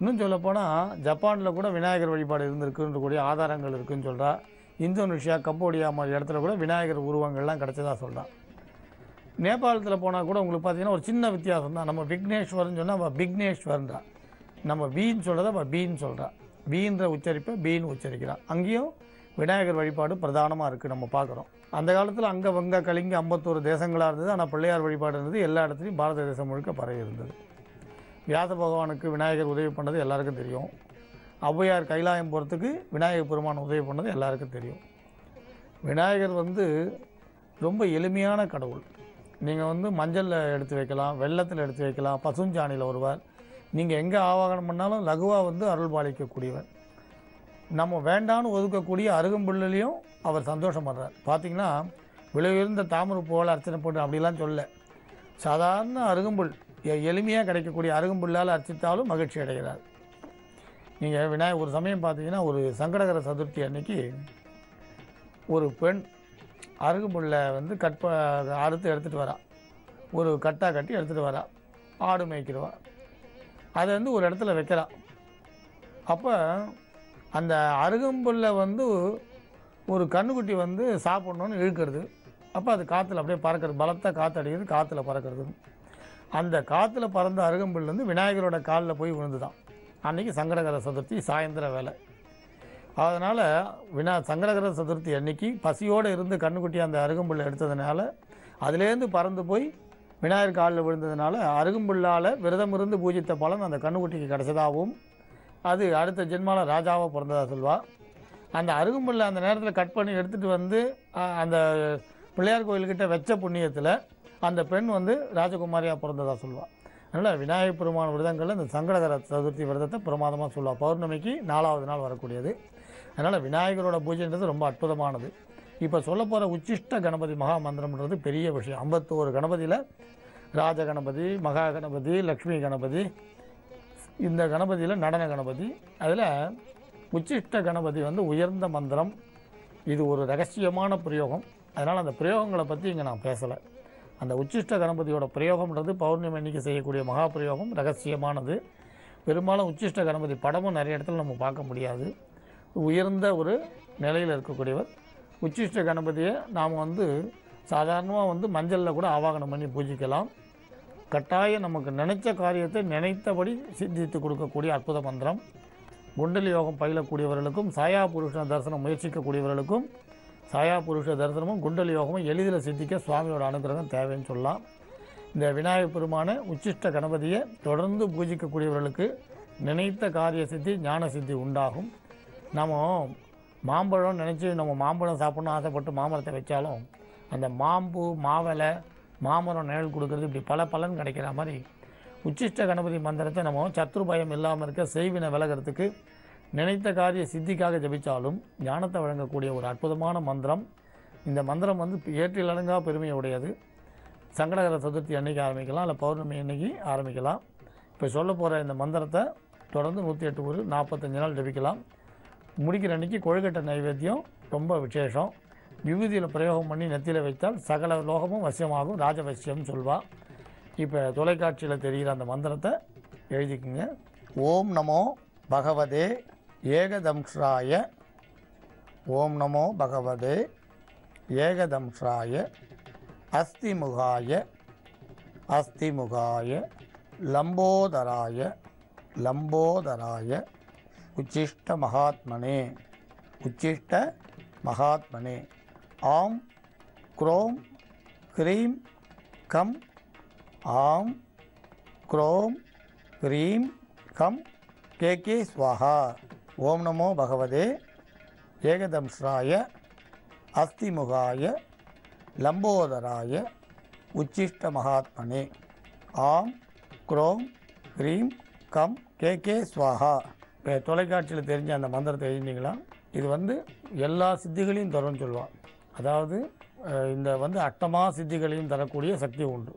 இன்னும் சொல்லப்போனால் ஜப்பானில் கூட விநாயகர் வழிபாடு இருந்திருக்குன்ற கூடிய ஆதாரங்கள் இருக்குதுன்னு சொல்கிறா. இந்தோனேஷியா கம்போடியா மாதிரி இடத்துல கூட விநாயகர் உருவங்கள்லாம் கிடச்சதாக சொல்கிறான். நேபாளத்தில் போனால் கூட உங்களுக்கு பார்த்திங்கன்னா ஒரு சின்ன வித்தியாசம் தான். நம்ம விக்னேஸ்வரன் சொன்னால் அவள் விக்னேஸ்வரன்றா, நம்ம பீன்னு சொல்கிறத அவள் பீன்னு சொல்கிறா. பீன்ற உச்சரிப்பை பீன்னு உச்சரிக்கிறான். அங்கேயும் விநாயகர் வழிபாடு பிரதானமாக இருக்குது, நம்ம பார்க்குறோம். அந்த காலத்தில் அங்கே வங்க கலிங்க 51 தேசங்களாக இருந்தது. ஆனால் பிள்ளையார் வழிபாடு இருந்தது எல்லா இடத்துலையும் பாரத தேசம் முழுக்க பரவி இருந்தது. வியாச பகவானுக்கு விநாயகர் உதவி பண்ணது எல்லாருக்கும் தெரியும். ஔவையார் கைலாயம் போகிறதுக்கு விநாயகர் பெருமான் உதவி பண்ணது எல்லாருக்கும் தெரியும். விநாயகர் வந்து ரொம்ப எளிமையான கடவுள். நீங்கள் வந்து மஞ்சளில் எடுத்து வைக்கலாம், வெள்ளத்தில் எடுத்து வைக்கலாம், பசுஞ்சாணியில் வருவார். நீங்கள் எங்கே ஆவாகனம் பண்ணாலும் லகுவாக வந்து அருள் பாலிக்கக்கூடியவர். நம்ம வேண்டான்னு ஒதுக்கக்கூடிய அருகம்புல்லையும் அவர் சந்தோஷம் பண்ணுறார். பார்த்திங்கன்னா விலை உயர்ந்த தாமரை பூவால் அர்ச்சனை போட்டு அப்படிலாம் சொல்ல, சாதாரண அருகம்புல் எளிமையாக கிடைக்கக்கூடிய அருகம்புல்லால் அர்ச்சித்தாலும் மகிழ்ச்சி அடைகிறார். நீங்கள் விநாயகர் ஒரு சமயம் பார்த்தீங்கன்னா ஒரு சங்கடகர சதுர்த்தி அன்னைக்கு ஒரு பெண் அருகம்புல்லை வந்து அறுத்து எடுத்துகிட்டு வரா. ஒரு கட்டாக கட்டி எடுத்துகிட்டு வரா. ஆடு மேய்க்கிறவா அதை வந்து ஒரு இடத்துல வைக்கிறா. அப்போ அந்த அருகம்புல்லை வந்து ஒரு கண்ணுக்குட்டி வந்து சாப்பிட்ணுன்னு இழுக்கிறது. அப்போ அது காற்றுல அப்படியே பறக்கிறது, பலத்த காற்று அடிக்கிறது, காற்றுல பறக்கிறது. அந்த காற்றுல பறந்த அருகம்புல் வந்து விநாயகரோட காலில் போய் விழுந்துதான். அன்றைக்கி சங்கடகர சதுர்த்தி சாயந்தர வேலை. அதனால் சங்கடகர சதுர்த்தி அன்னைக்கு பசியோடு இருந்து கண்ணுக்குட்டி அந்த அருகம்புல்லை எடுத்ததுனால அதுலேருந்து பறந்து போய் விநாயகர் காலில் விழுந்ததுனால அருகம்புல்லால் விரதம் இருந்து பூஜித்த பலன் அந்த கண்ணுக்குட்டிக்கு கிடச்சதாகவும் அது அடுத்த ஜென்மாவில் ராஜாவாக பிறந்ததாக சொல்வாள். அந்த அருகம்புல்லை அந்த நேரத்தில் கட் பண்ணி எடுத்துகிட்டு வந்து அந்த பிள்ளையார் கோயில்கிட்ட வச்ச புண்ணியத்தில் அந்த பெண் வந்து ராஜகுமாரியாக பிறந்ததாக சொல்வாள். அதனால் விநாயகப் பெருமான் விரதங்களில் இந்த சங்கடகர சதுர்த்தி விரதத்தை பிரமாதமாக சொல்லுவாள். பௌர்ணமிக்கு 4வது நாள் வரக்கூடியது. அதனால் விநாயகரோட பூஜைன்றது ரொம்ப அற்புதமானது. இப்போ சொல்ல போகிற உச்சிஷ்ட கணபதி மகா மந்திரம்ன்றது பெரிய விஷயம். 51 கணபதியில் ராஜ கணபதி, மகா கணபதி, லக்ஷ்மி கணபதி, இந்த கணபதியில் நடன கணபதி. அதில் உச்சிஷ்ட கணபதி வந்து உயர்ந்த மந்திரம். இது ஒரு ரகசியமான பிரயோகம். அதனால் அந்த பிரயோகங்களை பற்றி இங்கே நான் பேசலை. அந்த உச்சிஷ்ட கணபதியோட பிரயோகம்ன்றது பௌர்ணமி அன்னைக்கு செய்யக்கூடிய மகா பிரயோகம் ரகசியமானது. பெரும்பாலும் உச்சிஷ்ட கணபதி படமும் நிறைய இடத்துல நம்ம பார்க்க முடியாது. உயர்ந்த ஒரு நிலையில் இருக்கக்கூடியவர். உச்சிஷ்ட கணபதியை நாம் வந்து சாதாரணமாக வந்து மஞ்சளில் கூட ஆவாகனம் பண்ணி பூஜிக்கலாம். கட்டாயம் நமக்கு நினைச்ச காரியத்தை நினைத்தபடி சித்தித்து கொடுக்கக்கூடிய அற்புத மந்திரம். குண்டலி யோகம் பயிலக்கூடியவர்களுக்கும் சாயா புருஷ தரிசனம் முயற்சிக்கக்கூடியவர்களுக்கும் சாயா புருஷ தரிசனமும் குண்டலி யோகமும் எளிதில் சித்திக்க சுவாமியோட அனுகிரகம் தேவைன்னு சொல்லலாம். இந்த விநாயகப் பெருமான உச்சிஷ்ட கணபதியை தொடர்ந்து பூஜிக்கக்கூடியவர்களுக்கு நினைத்த காரிய சித்தி ஞான சித்தி உண்டாகும். நம்ம மாம்பழம் நினச்சி நம்ம மாம்பழம் சாப்பிட்ணும் ஆசைப்பட்டு மாமரத்தை வச்சாலும் அந்த மாம்பூ, மாவலை, மாமரம் நிழல் கொடுக்கறது, இப்படி பல பலன் கிடைக்கிற மாதிரி உச்சிஷ்ட கணபதி மந்திரத்தை நம்ம சத்ரு பயம் இல்லாமல் இருக்க செய்வினை விலகிறதுக்கு நினைத்த காரிய சித்திக்காக ஜபித்தாலும் ஞானத்தை வழங்கக்கூடிய ஒரு அற்புதமான மந்திரம். இந்த மந்திரம் வந்து ஏற்றிலடங்கா பெருமையுடையது. சங்கடகர சதுர்த்தி அன்னைக்கு ஆரம்பிக்கலாம், இல்லை பௌர்ணமி அன்னைக்கு ஆரம்பிக்கலாம். இப்போ சொல்ல போகிற இந்த மந்திரத்தை தொடர்ந்து 108 ஊர் 45 நாள் ஜபிக்கலாம். முடிக்கிற அன்னைக்கு கொழுக்கட்டை நைவேத்தியம் ரொம்ப விசேஷம். விபூதியில் பிரயோகம் பண்ணி நெத்தியில் வைத்தால் சகல லோகமும் வசியமாகும், ராஜவசியம் சொல்வாள். இப்போ தொலைக்காட்சியில் தெரிகிற அந்த மந்திரத்தை எழுதிக்குங்க. ஓம் நமோ பகவதே ஏகதம்ஸ்ராய, ஓம் நமோ பகவதே ஏகதம்ஸ்ராய அஸ்திமுகாய, அஸ்திமுகாய லம்போதராய, லம்போதராய உச்சிஷ்ட மகாத்மனே, உச்சிஷ்ட மகாத்மனே. ஆம் க்ரோம் க்ரீம் கம், ஆம் க்ரோம் க்ரீம் கம் கேகே ஸ்வாஹா. ஓம் நமோ பகவதே ஏகதம்ஸ்ராய அஸ்திமுகாய லம்போதராய உச்சிஷ்ட மகாத்மனே. ஆம் க்ரோம் க்ரீம் கம் கேகே ஸ்வாஹா. இப்போ தொலைக்காட்சியில் தெரிஞ்ச அந்த மந்திரத்தை எழுதினீங்களா? இது எல்லா சித்திகளையும் தரும்னு சொல்லுவாள். அதாவது இந்த அட்டமா சித்திகளையும் தரக்கூடிய சக்தி உண்டு.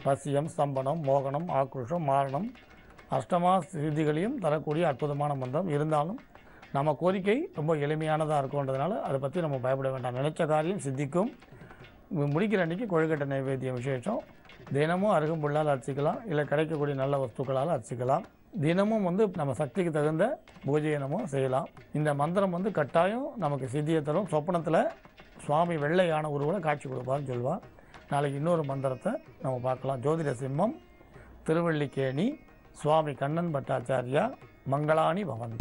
வசியம், ஸ்தம்பனம், மோகனம், ஆக்ரோஷம், மாரணம், அஷ்டமா சித்திகளையும் தரக்கூடிய அற்புதமான மந்திரம். இருந்தாலும் நம்ம கோரிக்கை ரொம்ப எளிமையானதாக இருக்கும்ன்றதுனால அதை பற்றி நம்ம பயப்பட வேண்டாம். நினைச்ச காரியம் சித்திக்கும். முடிக்கிற அன்றைக்கி கொழுக்கட்டை நைவேத்தியம் விசேஷம். தினமும் அருகம்புல்லால் அர்ச்சிக்கலாம், இல்லை கிடைக்கக்கூடிய நல்ல வஸ்துக்களால் அர்ச்சிக்கலாம். தினமும் நம்ம சக்திக்கு தகுந்த பூஜையை நம்ம செய்யலாம். இந்த மந்திரம் கட்டாயம் நமக்கு சித்தியை தரும். சொப்பனத்தில் சுவாமி வெள்ளையான உருவில் காட்சி கொடுப்பார்னு சொல்வார். நாளைக்கு இன்னொரு மந்திரத்தை நம்ம பார்க்கலாம். ஜோதிட சிம்மம், திருவள்ளிக்கேணி, சுவாமி கண்ணன் பட்டாச்சாரியா, மங்களாணி பவன்.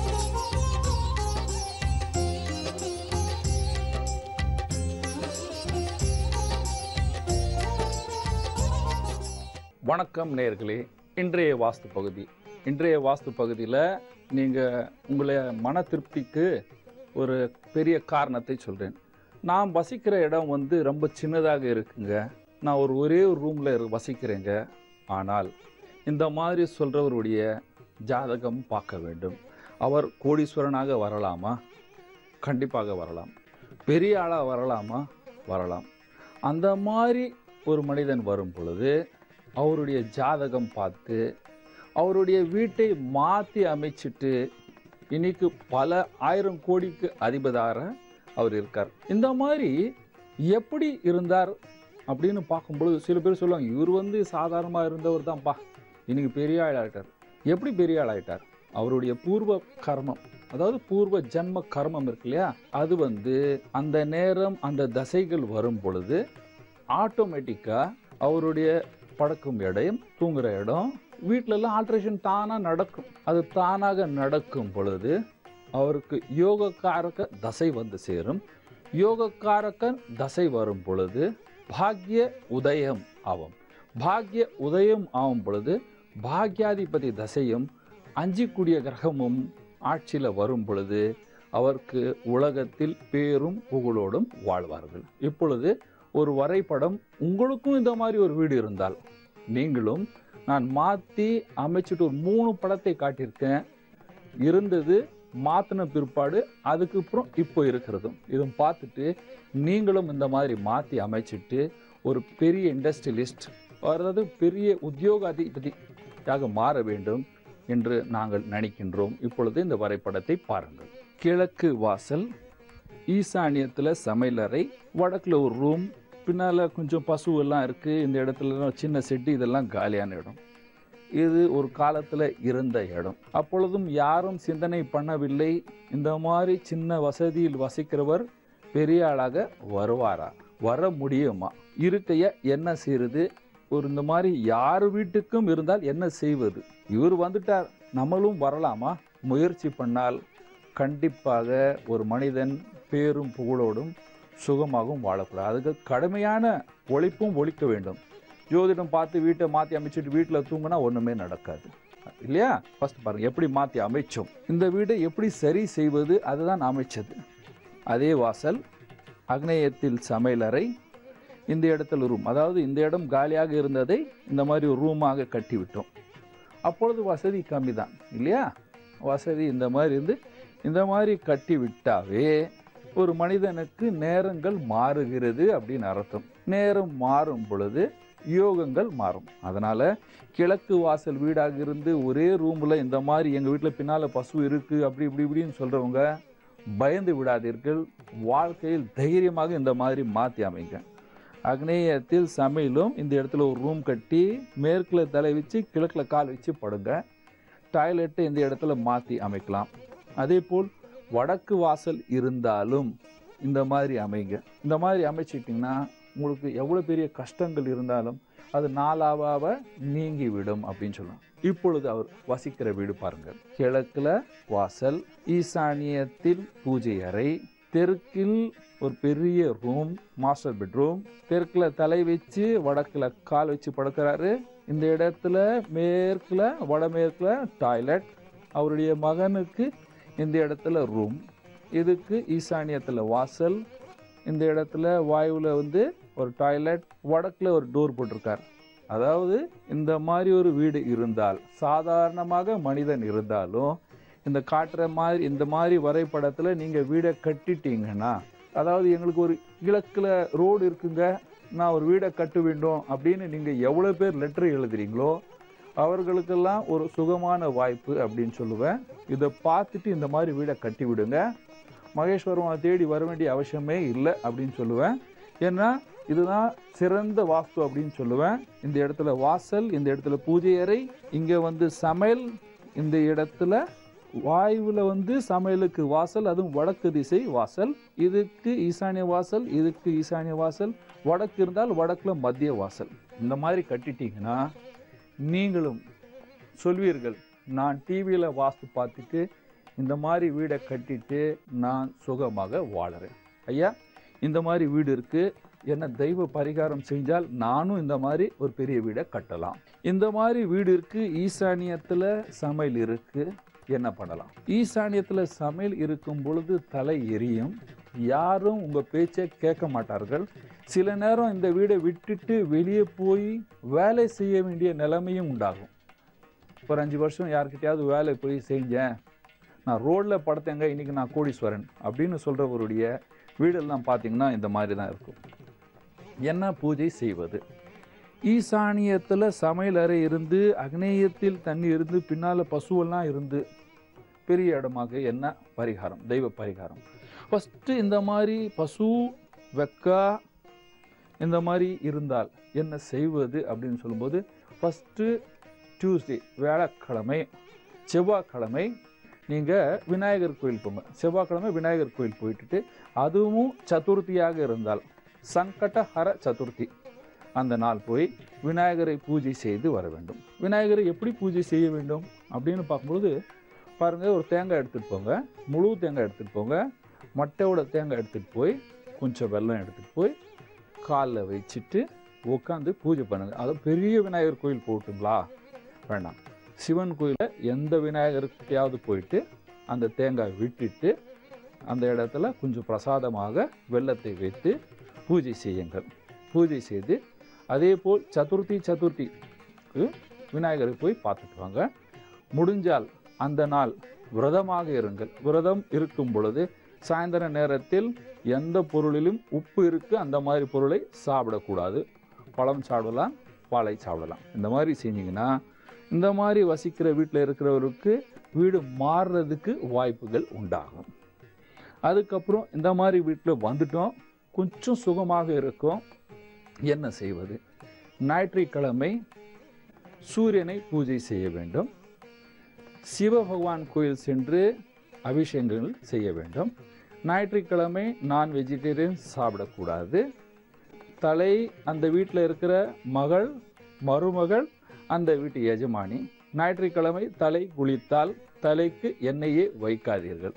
வணக்கம் நேயர்களே. இன்றைய வாஸ்து பகுதியில் நீங்கள் உங்களை மன திருப்திக்கு ஒரு பெரிய காரணத்தை சொல்கிறேன். நான் வசிக்கிற இடம் ரொம்ப சின்னதாக இருக்குங்க. நான் ஒரே ஒரு ரூமில் வசிக்கிறேங்க. ஆனால் இந்த மாதிரி சொல்கிறவருடைய ஜாதகம் பார்க்க வேண்டும். அவர் கோடீஸ்வரனாக வரலாமா? கண்டிப்பாக வரலாம். பெரிய ஆளாக வரலாமா? வரலாம். அந்த மாதிரி ஒரு மனிதன் வரும் பொழுது அவருடைய ஜாதகம் பார்த்து அவருடைய வீட்டை மாற்றி அமைச்சிட்டு இன்னைக்கு பல 1000 கோடிக்கு அதிபதியாக அவர் இருக்கார். இந்த மாதிரி எப்படி இருந்தார் அப்படின்னு பார்க்கும்பொழுது சில பேர் சொல்லுவாங்க, இவர் சாதாரணமாக இருந்தவர் தான்ப்பா, இன்னைக்கு பெரிய ஆள் ஆகிட்டார். எப்படி பெரிய ஆள் ஆகிட்டார்? அவருடைய பூர்வ கர்மம், அதாவது பூர்வ ஜன்ம கர்மம் இருக்கு இல்லையா, அது அந்த நேரம் அந்த தசைகள் வரும் பொழுது ஆட்டோமேட்டிக்காக அவருடைய படுக்கும் இடம், தூங்குகிற இடம், வீட்டிலெல்லாம் ஆல்ட்ரேஷன் தானாக நடக்கும். அது தானாக நடக்கும் பொழுது அவருக்கு யோகக்காரக தசை சேரும். யோகக்காரக தசை வரும் பொழுது பாக்ய உதயம் ஆகும். பாக்ய உதயம் ஆகும் பொழுது பாக்யாதிபதி தசையும் 5 கூடிய கிரகமும் ஆட்சியில் வரும் பொழுது அவருக்கு உலகத்தில் பேரும் புகழோடும் வாழ்வார்கள். இப்பொழுது ஒரு வரைபடம், உங்களுக்கும் இந்த மாதிரி ஒரு வீடு இருந்தால் நீங்களும், நான் மாற்றி அமைச்சிட்டு ஒரு 3 படத்தை காட்டியிருக்கேன். இருந்தது, மாற்றின பிற்பாடு, அதுக்கப்புறம் இப்போ இருக்கிறதும் இதுவும் பார்த்துட்டு நீங்களும் இந்த மாதிரி மாற்றி அமைச்சிட்டு ஒரு பெரிய இண்டஸ்ட்ரியலிஸ்ட், அதாவது பெரிய உத்தியோக அதிபதியாக மாற வேண்டும் என்று நாங்கள் நினைக்கின்றோம். இப்பொழுது இந்த வரைபடத்தை பாருங்கள். கிழக்கு வாசல், ஈசானியத்தில் சமையலறை, வடக்கில் ஒரு ரூம், பின்னால் கொஞ்சம் பசுவெல்லாம் இருக்குது. இந்த இடத்துல சின்ன செட்டு, இதெல்லாம் காலியான இடம். இது ஒரு காலத்தில் இருந்த இடம். அப்பொழுதும் யாரும் சிந்தனை பண்ணவில்லை, இந்த மாதிரி சின்ன வசதியில் வசிக்கிறவர் பெரிய ஆளாக வருவாரா, வர முடியுமா, இருக்கைய என்ன செய்வது, ஒரு இந்த மாதிரி யார் வீட்டுக்கும் இருந்தால் என்ன செய்வது, இவர் வந்துட்டார் நம்மளும் வரலாமா, முயற்சி பண்ணால் கண்டிப்பாக ஒரு மனிதன் பேரும் புகழோடும் சுகமாகவும் வாழக்கூடாது. அதுக்கு கடுமையான உழைப்பும் ஒழிக்க வேண்டும். ஜோதிடம் பார்த்து வீட்டை மாற்றி அமைச்சிட்டு வீட்டில் தூங்கினா ஒன்றுமே நடக்காது இல்லையா? ஃபர்ஸ்ட் பாருங்கள் எப்படி மாற்றி அமைச்சோம், இந்த வீடை எப்படி சரி செய்வது, அதுதான் அமைச்சது. அதே வாசல், அக்னேயத்தில் சமையலறை, இந்த இடத்துல ரூம், அதாவது இந்த இடம் காலியாக இருந்ததை இந்த மாதிரி ஒரு ரூமாக கட்டிவிட்டோம். அப்பொழுது வசதி கம்மி தான் இல்லையா? வசதி இந்த மாதிரி இருந்து இந்த மாதிரி கட்டி விட்டாவே ஒரு மனிதனுக்கு நேரங்கள் மாறுகிறது அப்படின்னு அர்த்தம். நேரம் மாறும் பொழுது யோகங்கள் மாறும். அதனால கிழக்கு வாசல் வீடாக இருந்து ஒரே ரூம்ல இந்த மாதிரி எங்க வீட்டுல பின்னால பசு இருக்கு அப்படி இப்படின்னு சொல்றவங்க பயந்து விடாதீர்கள். வாழ்க்கையில் தைரியமாக இந்த மாதிரி மாற்றி அமைங்க. அக்னேயத்தில் சமையலும் இந்த இடத்துல ஒரு ரூம் கட்டி மேற்கில் தலை வச்சு கிழக்கில் கால் வச்சு படுங்க. டாய்லெட்டை இந்த இடத்துல மாற்றி அமைக்கலாம். அதே போல் வடக்கு வாசல் இருந்தாலும் இந்த மாதிரி அமைங்க. இந்த மாதிரி அமைச்சிட்டிங்கன்னா உங்களுக்கு எவ்வளோ பெரிய கஷ்டங்கள் இருந்தாலும் அது நாளாவாக நீங்கிவிடும் அப்படின்னு சொல்லலாம். இப்பொழுது அவர் வசிக்கிற வீடு பாருங்க. கிழக்குல வாசல், ஈசானியத்தில் பூஜை அறை, தெற்கில் ஒரு பெரிய ரூம், மாஸ்டர் பெட்ரூம், தெற்குல தலை வச்சு வடக்குல கால் வச்சு படுக்கிறாரு. இந்த இடத்துல மேற்குல வடமேற்குல டாய்லெட். அவருடைய மகனுக்கு இந்த இடத்துல ரூம். இதுக்கு ஈசானியத்தில் வாசல். இந்த இடத்துல வாயுவில் வந்து ஒரு டாய்லெட், வடக்கில் ஒரு டோர் போட்டிருக்கார். அதாவது இந்த மாதிரி ஒரு வீடு இருந்தால், சாதாரணமாக மனிதன் இருந்தாலும் இந்த காட்டுற மாதிரி இந்த மாதிரி வரைபடத்தில் நீங்கள் வீடை கட்டிட்டீங்கன்னா, அதாவது எங்களுக்கு ஒரு கிழக்கில் ரோடு இருக்குங்க, நான் ஒரு வீடை கட்ட வேண்டும் அப்படின்னு நீங்கள் எவ்வளோ பேர் லெட்டர் எழுதுறீங்களோ அவர்களுக்கெல்லாம் ஒரு சுகமான வாய்ப்பு அப்படின்னு சொல்லுவேன். இதை பார்த்துட்டு இந்த மாதிரி வீடை கட்டி விடுங்க. மகேஸ்வரனை தேடி வர வேண்டிய அவசியமே இல்லை அப்படின்னு சொல்லுவேன். ஏன்னா இதுதான் சிறந்த வாஸ்து அப்படின்னு சொல்லுவேன். இந்த இடத்துல வாசல், இந்த இடத்துல பூஜை அறை, இங்கே வந்து சமையல், இந்த இடத்துல வாயுவில் வந்து சமையலுக்கு வாசல், அதுவும் வடக்கு திசை வாசல். இதுக்கு ஈசானிய வாசல், இதுக்கு ஈசானிய வாசல். வடக்கு இருந்தால் வடக்கில் மத்திய வாசல். இந்த மாதிரி கட்டிட்டீங்கன்னா நீங்களும் சொல்வீர்கள், நான் டிவியில் வாஸ்து பார்த்துட்டு இந்த மாதிரி வீடை கட்டிட்டு நான் சுகமாக வாழறேன். ஐயா, இந்த மாதிரி வீடு இருக்குது, என்ன தெய்வ பரிகாரம் செஞ்சால் நானும் இந்த மாதிரி ஒரு பெரிய வீடை கட்டலாம். இந்த மாதிரி வீடு இருக்குது, ஈசானியத்தில் சமையல் இருக்குது, என்ன பண்ணலாம்? ஈசானியத்தில் சமையல் இருக்கும் பொழுது தலை எரியும். யாரும் உங்கள் பேச்சை கேட்க மாட்டார்கள். சில நேரம் இந்த வீடை விட்டுட்டு வெளியே போய் வேலை செய்ய வேண்டிய நிலைமையும் உண்டாகும். ஒரு 5 வருஷம் யார்கிட்டயாவது வேலை போய் செஞ்சேன், நான் ரோட்டில் படுத்தேங்க, இன்றைக்கி நான் கோடீஸ்வரன் அப்படின்னு சொல்கிறவருடைய வீடெல்லாம் பார்த்திங்கன்னா இந்த மாதிரி தான் இருக்கும். என்ன பூஜை செய்வது? ஈசானியத்தில் சமையல் அறை இருந்து, அக்னேயத்தில் தண்ணி இருந்து, பின்னால் பசுவெல்லாம் இருந்து, பெரிய இடமாக என்ன பரிகாரம், தெய்வ பரிகாரம்? ஃபஸ்ட்டு இந்த மாதிரி பசு வெக்கா இந்த மாதிரி இருந்தால் என்ன செய்வது அப்படின்னு சொல்லும்போது, ஃபஸ்ட்டு டியூஸ்டே வியாழக்கிழமை, செவ்வாய்க்கிழமை நீங்கள் விநாயகர் கோயில் போங்க. செவ்வாய்க்கிழமை விநாயகர் கோயில் போயிட்டு, அதுவும் சதுர்த்தியாக இருந்தால் சங்கடஹர சதுர்த்தி அந்த நாள் போய் விநாயகரை பூஜை செய்து வர வேண்டும். விநாயகரை எப்படி பூஜை செய்ய வேண்டும் அப்படின்னு பார்க்கும்போது பாருங்கள், ஒரு தேங்காய் எடுத்துகிட்டு போங்க, முழு தேங்காய் எடுத்துகிட்டு போங்க, மட்டையோட தேங்காய் எடுத்துகிட்டு போய் கொஞ்சம் வெல்லம் எடுத்துகிட்டு போய் காலில் வச்சுட்டு உட்காந்து பூஜை பண்ணுங்கள். அது பெரிய விநாயகர் கோயில் போட்டுங்களா? வேண்டாம். சிவன் கோயிலில் எந்த விநாயகருக்கையாவது போயிட்டு அந்த தேங்காய் விட்டுட்டு அந்த இடத்துல கொஞ்சம் பிரசாதமாக வெல்லத்தை வைத்து பூஜை செய்யுங்கள். பூஜை செய்து அதே போல் சதுர்த்தி விநாயகரை போய் பார்த்துட்டு வாங்க. முடிஞ்சால் அந்த நாள் விரதமாக இருங்கள். விரதம் இருக்கும் பொழுது சாயந்தர நேரத்தில் எந்த பொருளிலும் உப்பு இருக்குது அந்த மாதிரி பொருளை சாப்பிடக்கூடாது. பழம் சாப்பிடலாம், பாலை சாப்பிடலாம். இந்த மாதிரி செஞ்சிங்கன்னா இந்த மாதிரி வசிக்கிற வீட்டில் இருக்கிறவருக்கு வீடு மாறுறதுக்கு வாய்ப்புகள் உண்டாகும். அதுக்கப்புறம் இந்த மாதிரி வீட்டில் வந்துட்டோம், கொஞ்சம் சுகமாக இருக்கும். என்ன செய்வது? ஞாயிற்றுக்கிழமை சூரியனை பூஜை செய்ய வேண்டும். சிவபகவான் கோயில் சென்று அபிஷேகங்கள் செய்ய வேண்டும். ஞாயிற்றுக்கிழமை நான் வெஜிடேரியன் சாப்பிடக்கூடாது. தலை அந்த வீட்டில் இருக்கிற மகள், மருமகள், அந்த வீட்டு எஜமானி ஞாயிற்றுக்கிழமை தலை குளித்தால் தலைக்கு எண்ணெயே வைக்காதீர்கள்.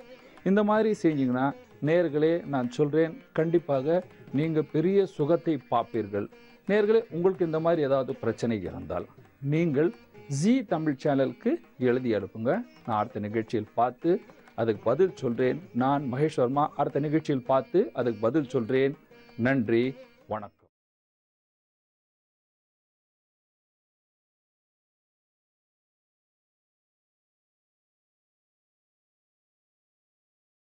இந்த மாதிரி செஞ்சீங்கன்னா நேர்களே, நான் சொல்கிறேன், கண்டிப்பாக நீங்கள் பெரிய சுகத்தை பார்ப்பீர்கள். நேர்களே, உங்களுக்கு இந்த மாதிரி ஏதாவது பிரச்சனை இருந்தால் நீங்கள் ஜி தமிழ் சேனலுக்கு எழுதி அனுப்புங்க. நான் அடுத்த நிகழ்ச்சியில் பார்த்து அதுக்கு பதில் சொல்கிறேன். நான் மகேஷ் வர்மா அடுத்த நிகழ்ச்சியில் பார்த்து அதுக்கு பதில் சொல்கிறேன். நன்றி, வணக்கம்.